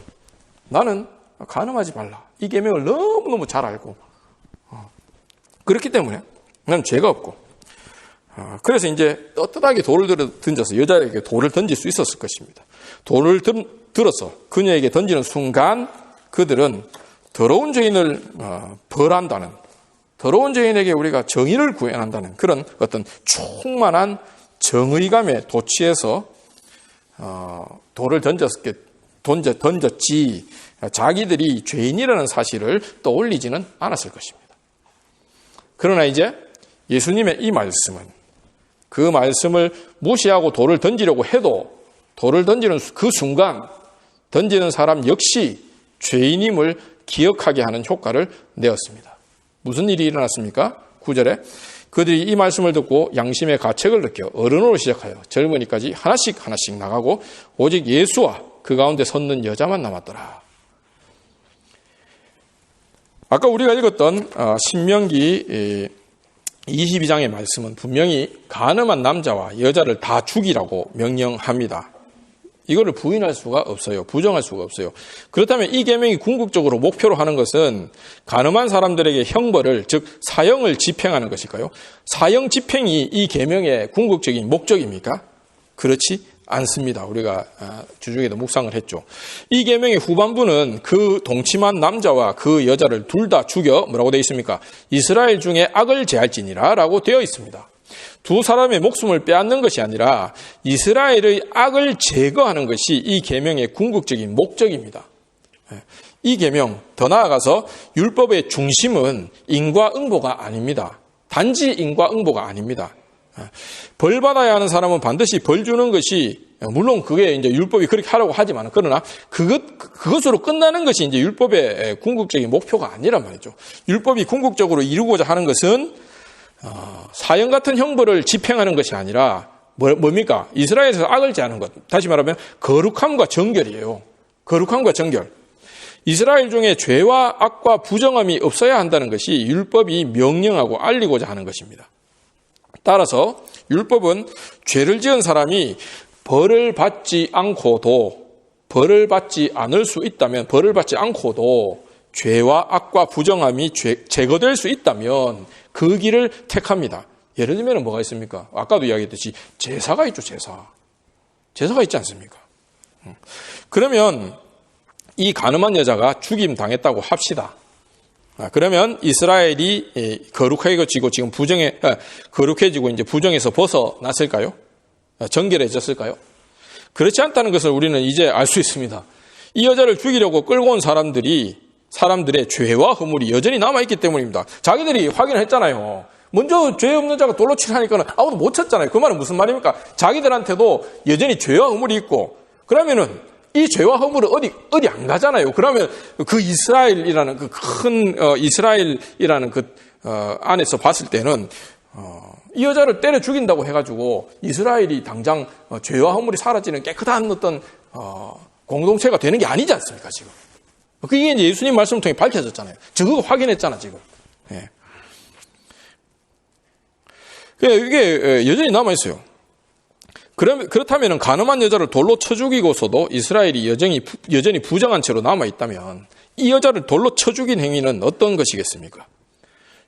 S1: 나는 간음하지 말라. 이 계명을 너무너무 잘 알고 그렇기 때문에 난 죄가 없고 그래서 이제 떳떳하게 돌을 던져서 여자에게 돌을 던질 수 있었을 것입니다. 돌을 들어서 그녀에게 던지는 순간 그들은 더러운 죄인을 벌한다는, 더러운 죄인에게 우리가 정의를 구현한다는 그런 어떤 충만한 정의감에 도취해서 돌을 던졌지 자기들이 죄인이라는 사실을 떠올리지는 않았을 것입니다. 그러나 이제 예수님의 이 말씀은 그 말씀을 무시하고 돌을 던지려고 해도 돌을 던지는 그 순간 던지는 사람 역시 죄인임을 기억하게 하는 효과를 내었습니다. 무슨 일이 일어났습니까? 9절에 그들이 이 말씀을 듣고 양심의 가책을 느껴 어른으로 시작하여 젊은이까지 하나씩 나가고 오직 예수와 그 가운데 섰는 여자만 남았더라. 아까 우리가 읽었던 신명기 22장의 말씀은 분명히 간음한 남자와 여자를 다 죽이라고 명령합니다. 이거를 부인할 수가 없어요. 부정할 수가 없어요. 그렇다면 이 계명이 궁극적으로 목표로 하는 것은 간음한 사람들에게 형벌을, 즉 사형을 집행하는 것일까요? 사형 집행이 이 계명의 궁극적인 목적입니까? 그렇지 않습니다. 우리가 주중에도 묵상을 했죠. 이 계명의 후반부는 그 동침한 남자와 그 여자를 둘 다 죽여 뭐라고 되어 있습니까? 이스라엘 중에 악을 제할지니라 라고 되어 있습니다. 두 사람의 목숨을 빼앗는 것이 아니라 이스라엘의 악을 제거하는 것이 이 계명의 궁극적인 목적입니다. 이 계명, 더 나아가서 율법의 중심은 인과응보가 아닙니다. 단지 인과응보가 아닙니다. 벌 받아야 하는 사람은 반드시 벌 주는 것이, 물론 그게 이제 율법이 그렇게 하라고 하지만, 그러나 그것으로 끝나는 것이 이제 율법의 궁극적인 목표가 아니란 말이죠. 율법이 궁극적으로 이루고자 하는 것은 사형 같은 형벌을 집행하는 것이 아니라 뭡니까? 이스라엘에서 악을 제하는 것. 다시 말하면 거룩함과 정결이에요. 거룩함과 정결. 이스라엘 중에 죄와 악과 부정함이 없어야 한다는 것이 율법이 명령하고 알리고자 하는 것입니다. 따라서 율법은 죄를 지은 사람이 벌을 받지 않고도, 벌을 받지 않을 수 있다면, 벌을 받지 않고도 죄와 악과 부정함이 제거될 수 있다면 그 길을 택합니다. 예를 들면 뭐가 있습니까? 아까도 이야기했듯이 제사가 있죠, 제사. 제사가 있지 않습니까? 그러면 이 간음한 여자가 죽임 당했다고 합시다. 그러면 이스라엘이 거룩해지고 지금 거룩해지고 이제 부정에서 벗어났을까요? 정결해졌을까요? 그렇지 않다는 것을 우리는 이제 알 수 있습니다. 이 여자를 죽이려고 끌고 온 사람들의 죄와 허물이 여전히 남아있기 때문입니다. 자기들이 확인을 했잖아요. 먼저 죄 없는 자가 돌로 치라니까는 아무도 못 쳤잖아요. 그 말은 무슨 말입니까? 자기들한테도 여전히 죄와 허물이 있고, 그러면은 이 죄와 허물은 어디 안 가잖아요. 그러면 그 이스라엘이라는 그 큰 이스라엘이라는 그 안에서 봤을 때는 이 여자를 때려 죽인다고 해가지고 이스라엘이 당장 죄와 허물이 사라지는 깨끗한 어떤 공동체가 되는 게 아니지 않습니까, 지금? 그게 이제 예수님 말씀을 통해 밝혀졌잖아요. 저거 확인했잖아, 지금. 예. 이게 여전히 남아있어요. 그렇다면 간음한 여자를 돌로 쳐 죽이고서도 이스라엘이 여전히 부정한 채로 남아있다면 이 여자를 돌로 쳐 죽인 행위는 어떤 것이겠습니까?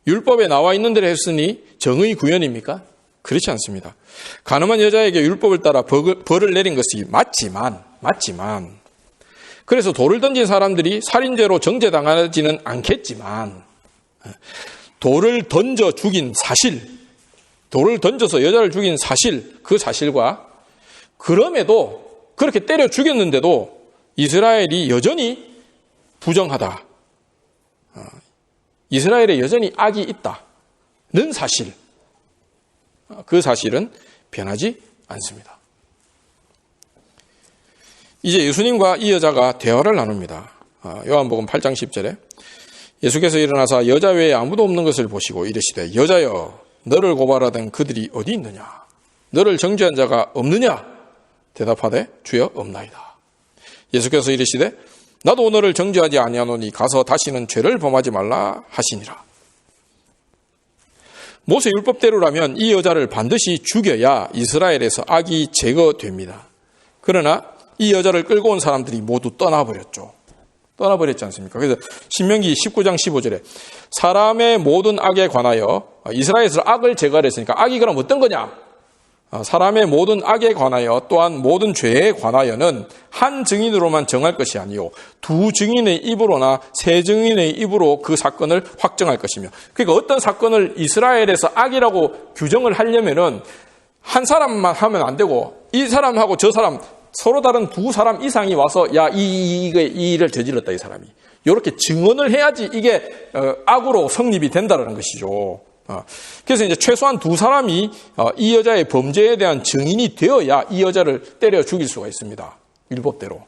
S1: 율법에 나와 있는 대로 했으니 정의 구현입니까? 그렇지 않습니다. 간음한 여자에게 율법을 따라 벌을 내린 것이 맞지만 그래서 돌을 던진 사람들이 살인죄로 정죄당하지는 않겠지만 돌을 던져 죽인 사실, 돌을 던져서 여자를 죽인 사실, 그 사실과 그럼에도 그렇게 때려 죽였는데도 이스라엘이 여전히 부정하다. 이스라엘에 여전히 악이 있다는 사실, 그 사실은 변하지 않습니다. 이제 예수님과 이 여자가 대화를 나눕니다. 요한복음 8장 10절에 예수께서 일어나사 여자 외에 아무도 없는 것을 보시고 이르시되 여자여 너를 고발하던 그들이 어디 있느냐? 너를 정죄한 자가 없느냐? 대답하되 주여 없나이다. 예수께서 이르시되 나도 너를 정죄하지 아니하노니 가서 다시는 죄를 범하지 말라 하시니라. 모세 율법대로라면 이 여자를 반드시 죽여야 이스라엘에서 악이 제거됩니다. 그러나 이 여자를 끌고 온 사람들이 모두 떠나버렸죠. 떠나버렸지 않습니까? 그래서 신명기 19장 15절에 사람의 모든 악에 관하여 이스라엘에서 악을 제거를 했으니까 악이 그럼 어떤 거냐? 사람의 모든 악에 관하여 또한 모든 죄에 관하여는 한 증인으로만 정할 것이 아니요 두 증인의 입으로나 세 증인의 입으로 그 사건을 확정할 것이며 그러니까 어떤 사건을 이스라엘에서 악이라고 규정을 하려면은 한 사람만 하면 안 되고 이 사람하고 저 사람 서로 다른 두 사람 이상이 와서 야, 이 일을 저질렀다 이 사람이 이렇게 증언을 해야지 이게 악으로 성립이 된다는 것이죠. 그래서 이제 최소한 두 사람이 이 여자의 범죄에 대한 증인이 되어야 이 여자를 때려 죽일 수가 있습니다. 율법대로.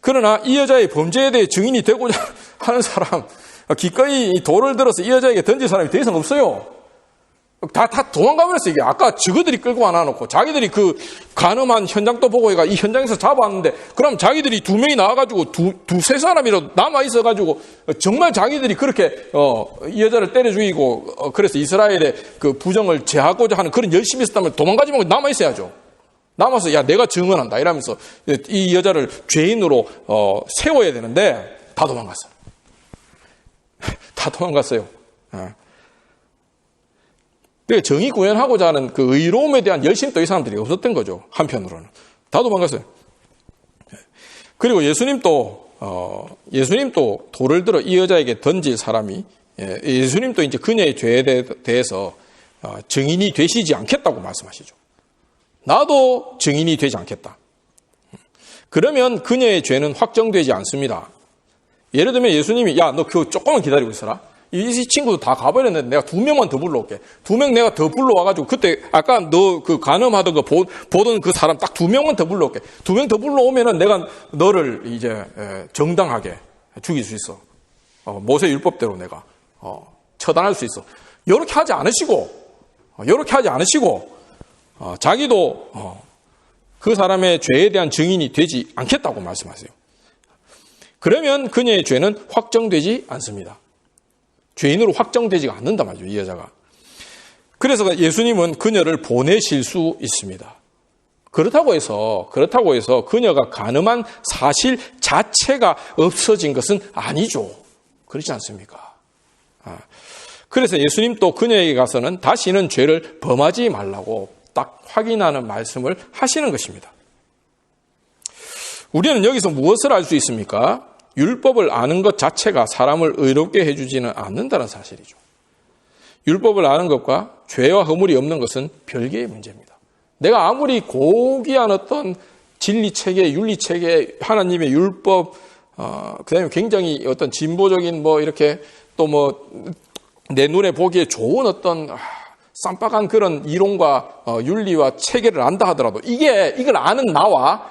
S1: 그러나 이 여자의 범죄에 대해 증인이 되고자 하는 사람, 기꺼이 돌을 들어서 이 여자에게 던질 사람이 더 이상 없어요. 다 도망가버렸어, 이게. 아까 저거들이 끌고 와놔놓고, 자기들이 그 간음한 현장도 보고 해가 이 현장에서 잡아왔는데, 그럼 자기들이 두 명이 나와가지고 두세 사람이라도 남아있어가지고, 정말 자기들이 그렇게, 이 여자를 때려 죽이고, 그래서 이스라엘의 그 부정을 제하고자 하는 그런 열심히 있었다면 도망가지 말고 남아있어야죠. 남아서, 야, 내가 증언한다. 이러면서 이 여자를 죄인으로, 세워야 되는데, 다 도망갔어요. 다 도망갔어요. 정의 구현하고자 하는 그 의로움에 대한 열심도 이 사람들이 없었던 거죠. 한편으로는. 다 도망갔어요. 그리고 예수님도 돌을 들어 이 여자에게 던질 사람이, 예수님도 이제 그녀의 죄에 대해서 증인이 되시지 않겠다고 말씀하시죠. 나도 증인이 되지 않겠다. 그러면 그녀의 죄는 확정되지 않습니다. 예를 들면 예수님이, 야, 너 그 조금만 기다리고 있어라. 이 친구도 다 가버렸는데 내가 2명만 더 불러올게. 2명 내가 더 불러와가지고 그때 아까 너 그 간음하던 거 보던 그 사람 딱 2명만 더 불러올게. 2명 더 불러오면은 내가 너를 이제 정당하게 죽일 수 있어. 모세 율법대로 내가 처단할 수 있어. 이렇게 하지 않으시고 자기도 그 사람의 죄에 대한 증인이 되지 않겠다고 말씀하세요. 그러면 그녀의 죄는 확정되지 않습니다. 죄인으로 확정되지가 않는단 말이죠, 이 여자가. 그래서 예수님은 그녀를 보내실 수 있습니다. 그렇다고 해서 그녀가 간음한 사실 자체가 없어진 것은 아니죠. 그렇지 않습니까? 그래서 예수님 또 그녀에게 가서는 다시는 죄를 범하지 말라고 딱 확인하는 말씀을 하시는 것입니다. 우리는 여기서 무엇을 알 수 있습니까? 율법을 아는 것 자체가 사람을 의롭게 해주지는 않는다는 사실이죠. 율법을 아는 것과 죄와 허물이 없는 것은 별개의 문제입니다. 내가 아무리 고귀한 어떤 진리체계, 윤리체계, 하나님의 율법, 그 다음에 굉장히 어떤 진보적인 이렇게 또 내 눈에 보기에 좋은 어떤 쌈박한 그런 이론과 윤리와 체계를 안다 하더라도 이걸 아는 나와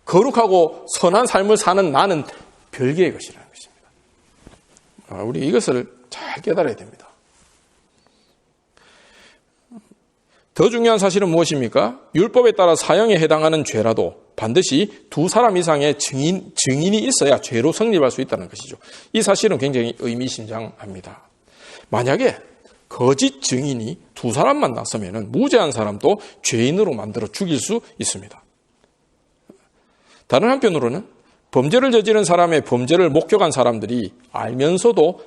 S1: 거룩하고 선한 삶을 사는 나는 별개의 것이라는 것입니다. 우리 이것을 잘 깨달아야 됩니다. 더 중요한 사실은 무엇입니까? 율법에 따라 사형에 해당하는 죄라도 반드시 두 사람 이상의 증인이 있어야 죄로 성립할 수 있다는 것이죠. 이 사실은 굉장히 의미심장합니다. 만약에 거짓 증인이 두 사람만 나서면 무죄한 사람도 죄인으로 만들어 죽일 수 있습니다. 다른 한편으로는 범죄를 저지른 사람의 범죄를 목격한 사람들이 알면서도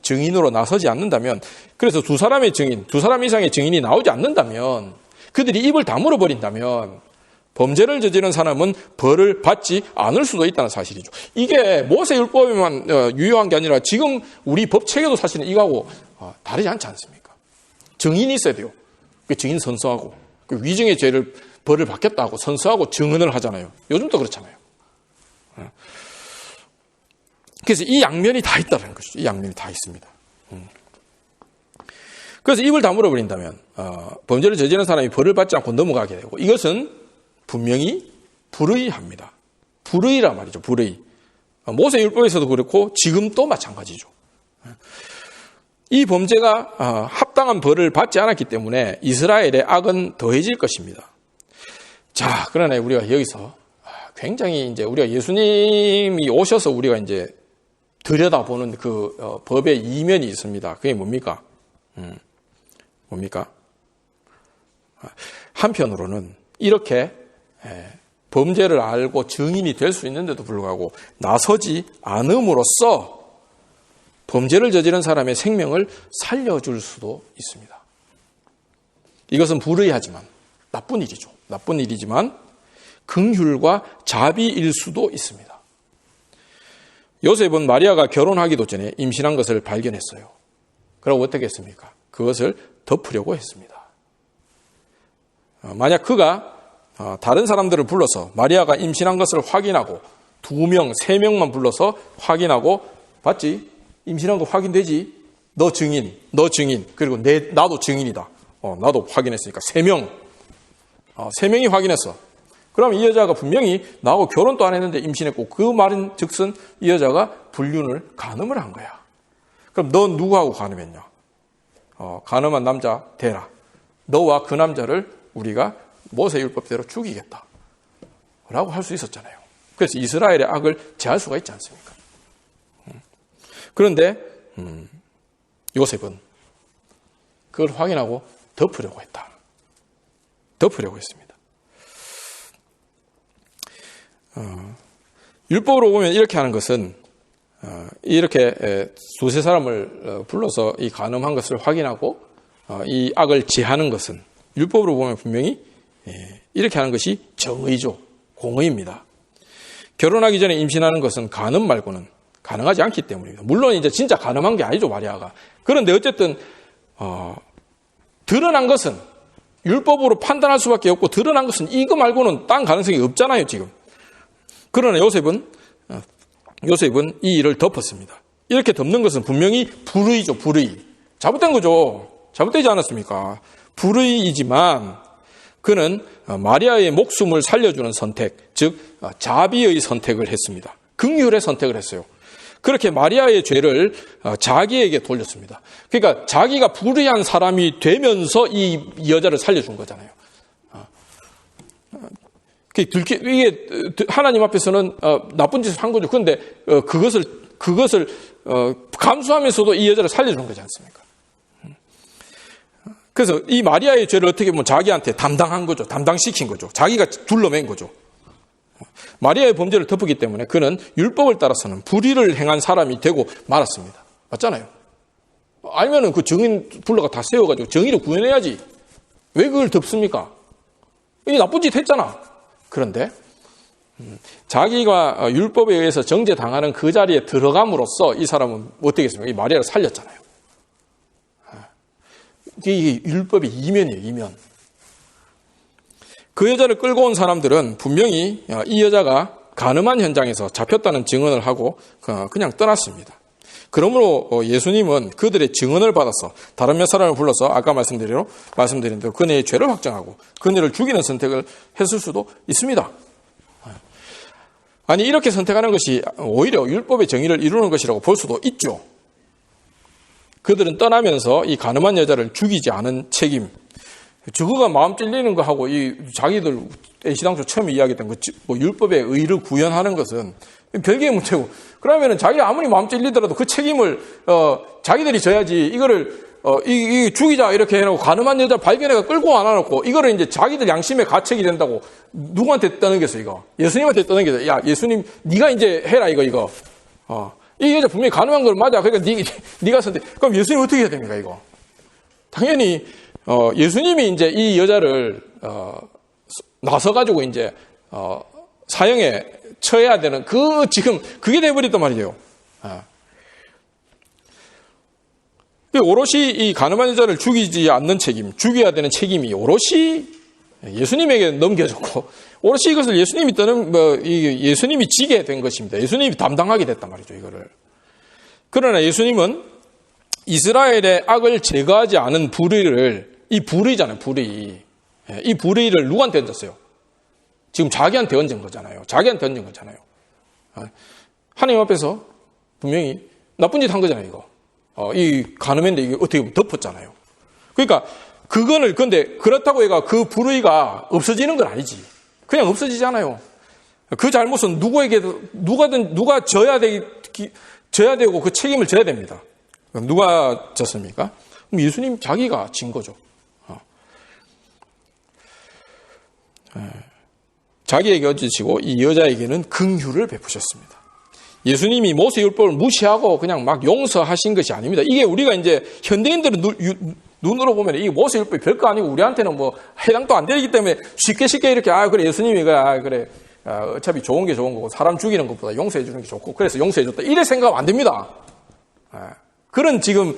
S1: 증인으로 나서지 않는다면, 그래서 두 사람 이상의 증인이 나오지 않는다면, 그들이 입을 다물어 버린다면 범죄를 저지른 사람은 벌을 받지 않을 수도 있다는 사실이죠. 이게 모세율법에만 유효한 게 아니라 지금 우리 법 체계도 사실은 이거하고 다르지 않지 않습니까? 증인이 있어야 돼요. 증인 선서하고 위증의 죄를 벌을 받겠다고 선서하고 증언을 하잖아요. 요즘도 그렇잖아요. 그래서 이 양면이 다 있다는 것이죠. 이 양면이 다 있습니다. 그래서 입을 다물어 버린다면 범죄를 저지른 사람이 벌을 받지 않고 넘어가게 되고, 이것은 분명히 불의합니다. 불의란 말이죠. 불의. 모세율법에서도 그렇고 지금도 마찬가지죠. 이 범죄가 합당한 벌을 받지 않았기 때문에 이스라엘의 악은 더해질 것입니다. 자, 그러나 우리가 여기서 굉장히 이제 우리가 예수님이 오셔서 우리가 이제 들여다보는 그 법의 이면이 있습니다. 그게 뭡니까? 한편으로는 이렇게 범죄를 알고 증인이 될 수 있는데도 불구하고 나서지 않음으로써 범죄를 저지른 사람의 생명을 살려줄 수도 있습니다. 이것은 불의하지만 나쁜 일이죠. 나쁜 일이지만 긍휼과 자비일 수도 있습니다. 요셉은 마리아가 결혼하기도 전에 임신한 것을 발견했어요. 그러고 어떻게 했습니까? 그것을 덮으려고 했습니다. 만약 그가 다른 사람들을 불러서 마리아가 임신한 것을 확인하고 2명, 3명만 불러서 확인하고 봤지? 임신한 거 확인되지? 너 증인, 그리고 나도 증인이다. 나도 확인했으니까 3명. 3명이 확인했어. 그럼 이 여자가 분명히 나하고 결혼도 안 했는데 임신했고 그 말인 즉슨 이 여자가 불륜을 간음을 한 거야. 그럼 넌 누구하고 간음했냐? 간음한 남자 대라. 너와 그 남자를 우리가 모세율법대로 죽이겠다. 라고 할 수 있었잖아요. 그래서 이스라엘의 악을 제할 수가 있지 않습니까? 그런데 요셉은 그걸 확인하고 덮으려고 했다. 덮으려고 했습니다. 율법으로 보면 이렇게 하는 것은 이렇게 두세 사람을 불러서 이 간음한 것을 확인하고 이 악을 제하는 것은 율법으로 보면 분명히 이렇게 하는 것이 정의죠. 공의입니다. 결혼하기 전에 임신하는 것은 간음 말고는 가능하지 않기 때문입니다. 물론 이제 진짜 간음한 게 아니죠, 마리아가. 그런데 어쨌든 드러난 것은 율법으로 판단할 수밖에 없고 드러난 것은 이거 말고는 딴 가능성이 없잖아요, 지금. 그러나 요셉은 이 일을 덮었습니다. 이렇게 덮는 것은 분명히 불의죠, 불의. 잘못된 거죠. 잘못되지 않았습니까? 불의이지만 그는 마리아의 목숨을 살려주는 선택, 즉 자비의 선택을 했습니다. 긍휼의 선택을 했어요. 그렇게 마리아의 죄를 자기에게 돌렸습니다. 그러니까 자기가 불의한 사람이 되면서 이 여자를 살려준 거잖아요. 이게 하나님 앞에서는 나쁜 짓을 한 거죠. 그런데 그것을 감수하면서도 이 여자를 살려준 거지 않습니까? 그래서 이 마리아의 죄를 어떻게 보면 자기한테 담당한 거죠. 담당시킨 거죠. 자기가 둘러맨 거죠. 마리아의 범죄를 덮었기 때문에 그는 율법을 따라서는 불의를 행한 사람이 되고 말았습니다. 맞잖아요. 알면은 그 증인 불러가 다 세워가지고 정의를 구현해야지. 왜 그걸 덮습니까? 이게 나쁜 짓 했잖아. 그런데 자기가 율법에 의해서 정죄당하는 그 자리에 들어감으로써 이 사람은 어떻게 했습니까? 이 마리아를 살렸잖아요. 이게 율법의 이면이에요, 이면. 그 여자를 끌고 온 사람들은 분명히 이 여자가 간음한 현장에서 잡혔다는 증언을 하고 그냥 떠났습니다. 그러므로 예수님은 그들의 증언을 받아서 다른 몇 사람을 불러서 아까 말씀드린 대로 그녀의 죄를 확정하고 그녀를 죽이는 선택을 했을 수도 있습니다. 아니 이렇게 선택하는 것이 오히려 율법의 정의를 이루는 것이라고 볼 수도 있죠. 그들은 떠나면서 이 간음한 여자를 죽이지 않은 책임, 저거가 마음 찔리는 거하고 이 자기들 애시당초 처음에 이야기했던 뭐 율법의 의를 구현하는 것은 별개의 문제고, 그러면은 자기 아무리 마음 찔리더라도 그 책임을 자기들이 져야지. 이거를 이 죽이자 이렇게 해놓고 간음한 여자 발견해가 끌고 안 와놓고 이거를 이제 자기들 양심의 가책이 된다고 누구한테 떠넘겼어 이거? 예수님한테 떠넘겼어. 야 예수님 네가 이제 해라 이거. 이 여자 분명히 간음한 걸 맞아. 그러니까 네가 선택. 그럼 예수님 어떻게 해야 됩니까 이거? 당연히 예수님이 이제 이 여자를 나서 가지고 이제 사형에 처해야 되는 지금 그게 돼버렸단 말이에요. 오롯이 이 간음한 여자를 죽이지 않는 책임, 죽여야 되는 책임이 오롯이 예수님에게 넘겨졌고, 오롯이 이것을 예수님이 예수님이 지게 된 것입니다. 예수님이 담당하게 됐단 말이죠, 이거를. 그러나 예수님은 이스라엘의 악을 제거하지 않은 불의를, 이 불의잖아요, 불의. 이 불의를 누구한테 얹었어요? 지금 자기한테 얹은 거잖아요. 하나님 앞에서 분명히 나쁜 짓 한 거잖아요, 이거. 이 간음했는데 이게 어떻게 보면 덮었잖아요. 그러니까 근데 그렇다고 해가 그 불의가 없어지는 건 아니지. 그냥 없어지잖아요. 그 잘못은 누가 져야 되고 그 책임을 져야 됩니다. 그럼 누가 졌습니까? 그럼 예수님 자기가 진 거죠. 자기에게 어찌시고 이 여자에게는 긍휼을 베푸셨습니다. 예수님이 모세율법을 무시하고 그냥 막 용서하신 것이 아닙니다. 이게 우리가 이제 현대인들은 눈으로 보면 이 모세율법이 별거 아니고 우리한테는 뭐 해당도 안 되기 때문에 쉽게 이렇게 그래 예수님이 그래 어차피 좋은 게 좋은 거고 사람 죽이는 것보다 용서해 주는 게 좋고 그래서 용서해 줬다 이래 생각하면 안 됩니다. 그런 지금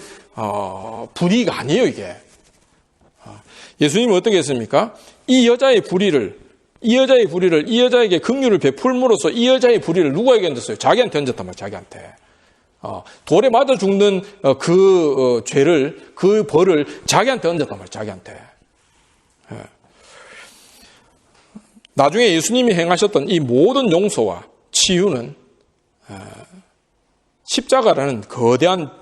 S1: 불의가 아니에요 이게. 예수님은 어떻게 했습니까? 이 여자에게 긍휼을 베풀므로써 이 여자의 불의를 누구에게 얹었어요? 자기한테 얹었단 말이에요. 자기한테. 돌에 맞아 죽는 죄를 그 벌을 자기한테 얹었단 말이에요. 자기한테. 나중에 예수님이 행하셨던 이 모든 용서와 치유는 십자가라는 거대한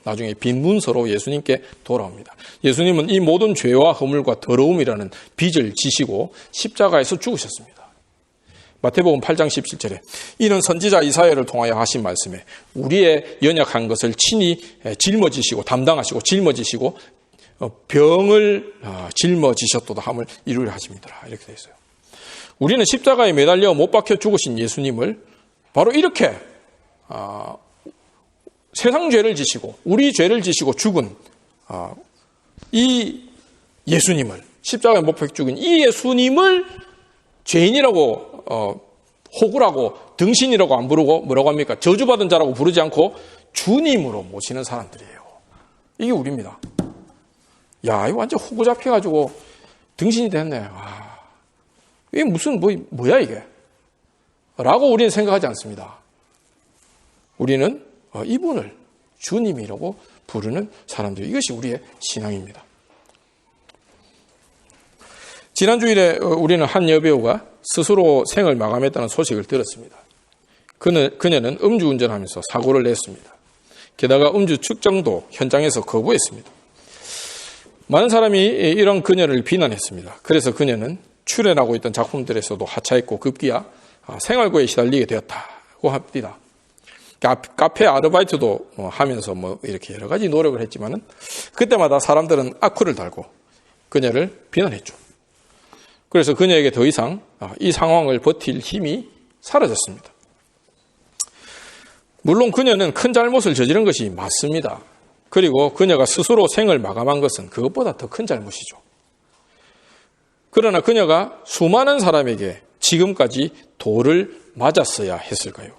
S1: 나중에 빈 문서로 예수님께 돌아옵니다. 예수님은 이 모든 죄와 허물과 더러움이라는 빚을 지시고 십자가에서 죽으셨습니다. 마태복음 8장 17절에 이는 선지자 이사야를 통하여 하신 말씀에 우리의 연약한 것을 친히 짊어지시고 담당하시고 짊어지시고 병을 짊어지셨도다 함을 이루려 하십니다. 이렇게 되어 있어요. 우리는 십자가에 매달려 못 박혀 죽으신 예수님을 바로 이렇게 세상 죄를 지시고 우리 죄를 지시고 죽은 이 예수님을 십자가에 못 박혀 죽은 이 예수님을 죄인이라고 호구라고 등신이라고 안 부르고 뭐라고 합니까? 저주받은 자라고 부르지 않고 주님으로 모시는 사람들이에요. 이게 우리입니다. 야, 이거 완전 호구 잡혀가지고 등신이 됐네. 이게 무슨 뭐야 이게? 라고 우리는 생각하지 않습니다. 우리는 이분을 주님이라고 부르는 사람들. 이것이 우리의 신앙입니다. 지난 주일에 우리는 한 여배우가 스스로 생을 마감했다는 소식을 들었습니다. 그녀는 음주운전하면서 사고를 냈습니다. 게다가 음주 측정도 현장에서 거부했습니다. 많은 사람이 이런 그녀를 비난했습니다. 그래서 그녀는 출연하고 있던 작품들에서도 하차했고 급기야 생활고에 시달리게 되었다고 합니다. 카페 아르바이트도 하면서 이렇게 여러 가지 노력을 했지만은 그때마다 사람들은 악플을 달고 그녀를 비난했죠. 그래서 그녀에게 더 이상 이 상황을 버틸 힘이 사라졌습니다. 물론 그녀는 큰 잘못을 저지른 것이 맞습니다. 그리고 그녀가 스스로 생을 마감한 것은 그것보다 더 큰 잘못이죠. 그러나 그녀가 수많은 사람에게 지금까지 돌을 맞았어야 했을까요?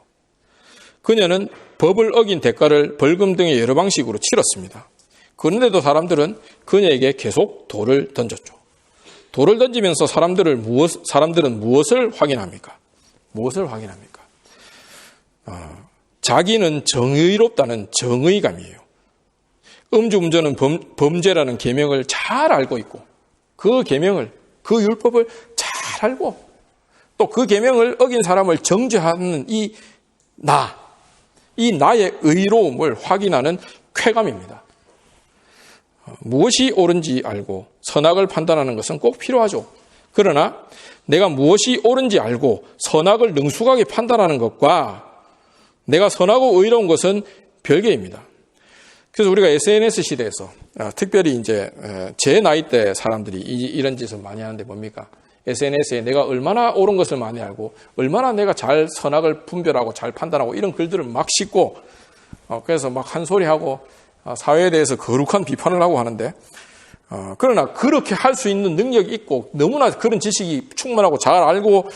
S1: 그녀는 법을 어긴 대가를 벌금 등의 여러 방식으로 치렀습니다. 그런데도 사람들은 그녀에게 계속 돌을 던졌죠. 돌을 던지면서 사람들은 무엇을 확인합니까? 무엇을 확인합니까? 자기는 정의롭다는 정의감이에요. 음주운전은 범죄라는 계명을 잘 알고 있고 그 계명을 그 율법을 잘 알고 또 그 계명을 어긴 사람을 정죄하는 이 나의 의로움을 확인하는 쾌감입니다. 무엇이 옳은지 알고 선악을 판단하는 것은 꼭 필요하죠. 그러나 내가 무엇이 옳은지 알고 선악을 능숙하게 판단하는 것과 내가 선하고 의로운 것은 별개입니다. 그래서 우리가 SNS 시대에서 특별히 이제 제 나이 대 사람들이 이런 짓을 많이 하는데 뭡니까? SNS에 내가 얼마나 옳은 것을 많이 알고 얼마나 내가 잘 선악을 분별하고 잘 판단하고 이런 글들을 막 싣고 그래서 막 한 소리 하고 사회에 대해서 거룩한 비판을 하고 하는데 그러나 그렇게 할 수 있는 능력이 있고 너무나 그런 지식이 충분하고 잘 알고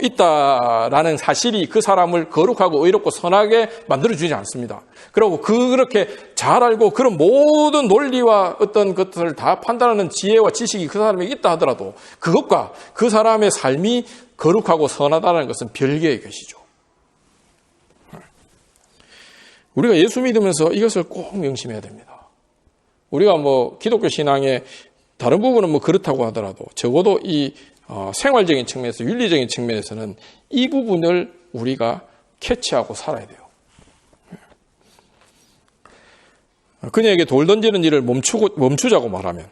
S1: 있다라는 사실이 그 사람을 거룩하고 의롭고 선하게 만들어주지 않습니다. 그리고 그렇게 잘 알고 그런 모든 논리와 어떤 것들을 다 판단하는 지혜와 지식이 그 사람에게 있다 하더라도 그것과 그 사람의 삶이 거룩하고 선하다는 것은 별개의 것이죠. 우리가 예수 믿으면서 이것을 꼭 명심해야 됩니다. 우리가 기독교 신앙의 다른 부분은 그렇다고 하더라도 적어도 이 생활적인 측면에서 윤리적인 측면에서는 이 부분을 우리가 캐치하고 살아야 돼요. 그녀에게 돌 던지는 일을 멈추자고 말하면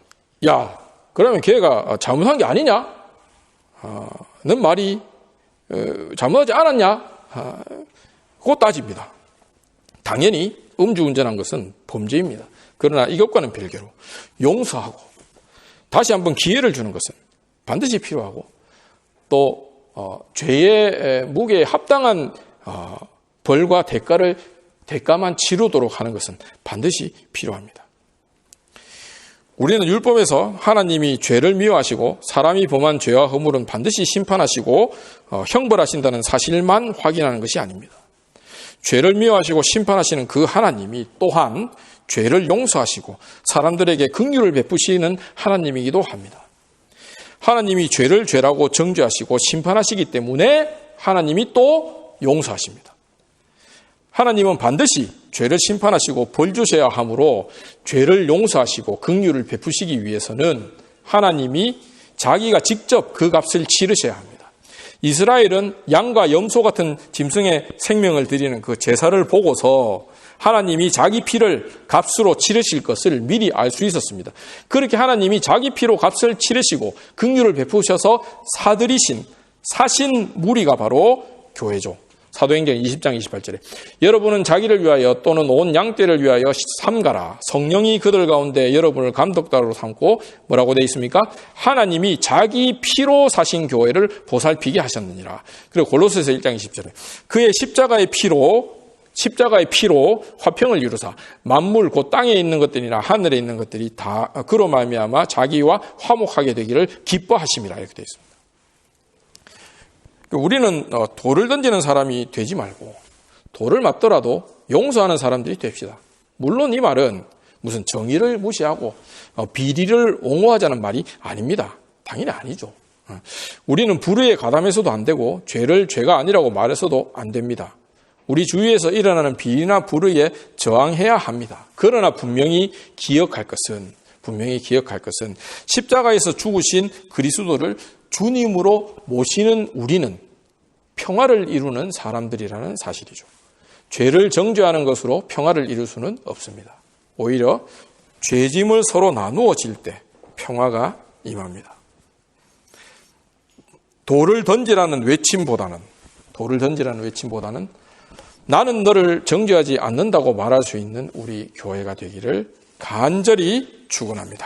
S1: 야 그러면 걔가 잘못한 게 아니냐? 넌 말이 잘못하지 않았냐? 그거 따집니다. 당연히 음주운전한 것은 범죄입니다. 그러나 이것과는 별개로 용서하고 다시 한번 기회를 주는 것은 반드시 필요하고 또 죄의 무게에 합당한 벌과 대가만 치르도록 하는 것은 반드시 필요합니다. 우리는 율법에서 하나님이 죄를 미워하시고 사람이 범한 죄와 허물은 반드시 심판하시고 형벌하신다는 사실만 확인하는 것이 아닙니다. 죄를 미워하시고 심판하시는 그 하나님이 또한 죄를 용서하시고 사람들에게 긍휼을 베푸시는 하나님이기도 합니다. 하나님이 죄를 죄라고 정죄하시고 심판하시기 때문에 하나님이 또 용서하십니다. 하나님은 반드시 죄를 심판하시고 벌 주셔야 하므로 죄를 용서하시고 긍휼을 베푸시기 위해서는 하나님이 자기가 직접 그 값을 치르셔야 합니다. 이스라엘은 양과 염소 같은 짐승의 생명을 드리는 그 제사를 보고서 하나님이 자기 피를 값으로 치르실 것을 미리 알 수 있었습니다. 그렇게 하나님이 자기 피로 값을 치르시고 긍휼을 베푸셔서 사신 무리가 바로 교회죠. 사도행전 20장 28절에 여러분은 자기를 위하여 또는 온 양떼를 위하여 삼가라. 성령이 그들 가운데 여러분을 감독자로 삼고 뭐라고 되어 있습니까? 하나님이 자기 피로 사신 교회를 보살피게 하셨느니라. 그리고 골로새서 1장 20절에 그의 십자가의 피로 화평을 이루사 만물 곧 땅에 있는 것들이나 하늘에 있는 것들이 다 그로 말미암아 자기와 화목하게 되기를 기뻐하심이라 이렇게 되어 있습니다. 우리는 돌을 던지는 사람이 되지 말고 돌을 맞더라도 용서하는 사람들이 됩시다. 물론 이 말은 무슨 정의를 무시하고 비리를 옹호하자는 말이 아닙니다. 당연히 아니죠. 우리는 불의에 가담해서도 안 되고 죄를 죄가 아니라고 말해서도 안 됩니다. 우리 주위에서 일어나는 비리나 불의에 저항해야 합니다. 그러나 분명히 기억할 것은 십자가에서 죽으신 그리스도를 주님으로 모시는 우리는 평화를 이루는 사람들이라는 사실이죠. 죄를 정죄하는 것으로 평화를 이룰 수는 없습니다. 오히려 죄짐을 서로 나누어질 때 평화가 임합니다. 돌을 던지라는 외침보다는 나는 너를 정죄하지 않는다고 말할 수 있는 우리 교회가 되기를 간절히 축원합니다.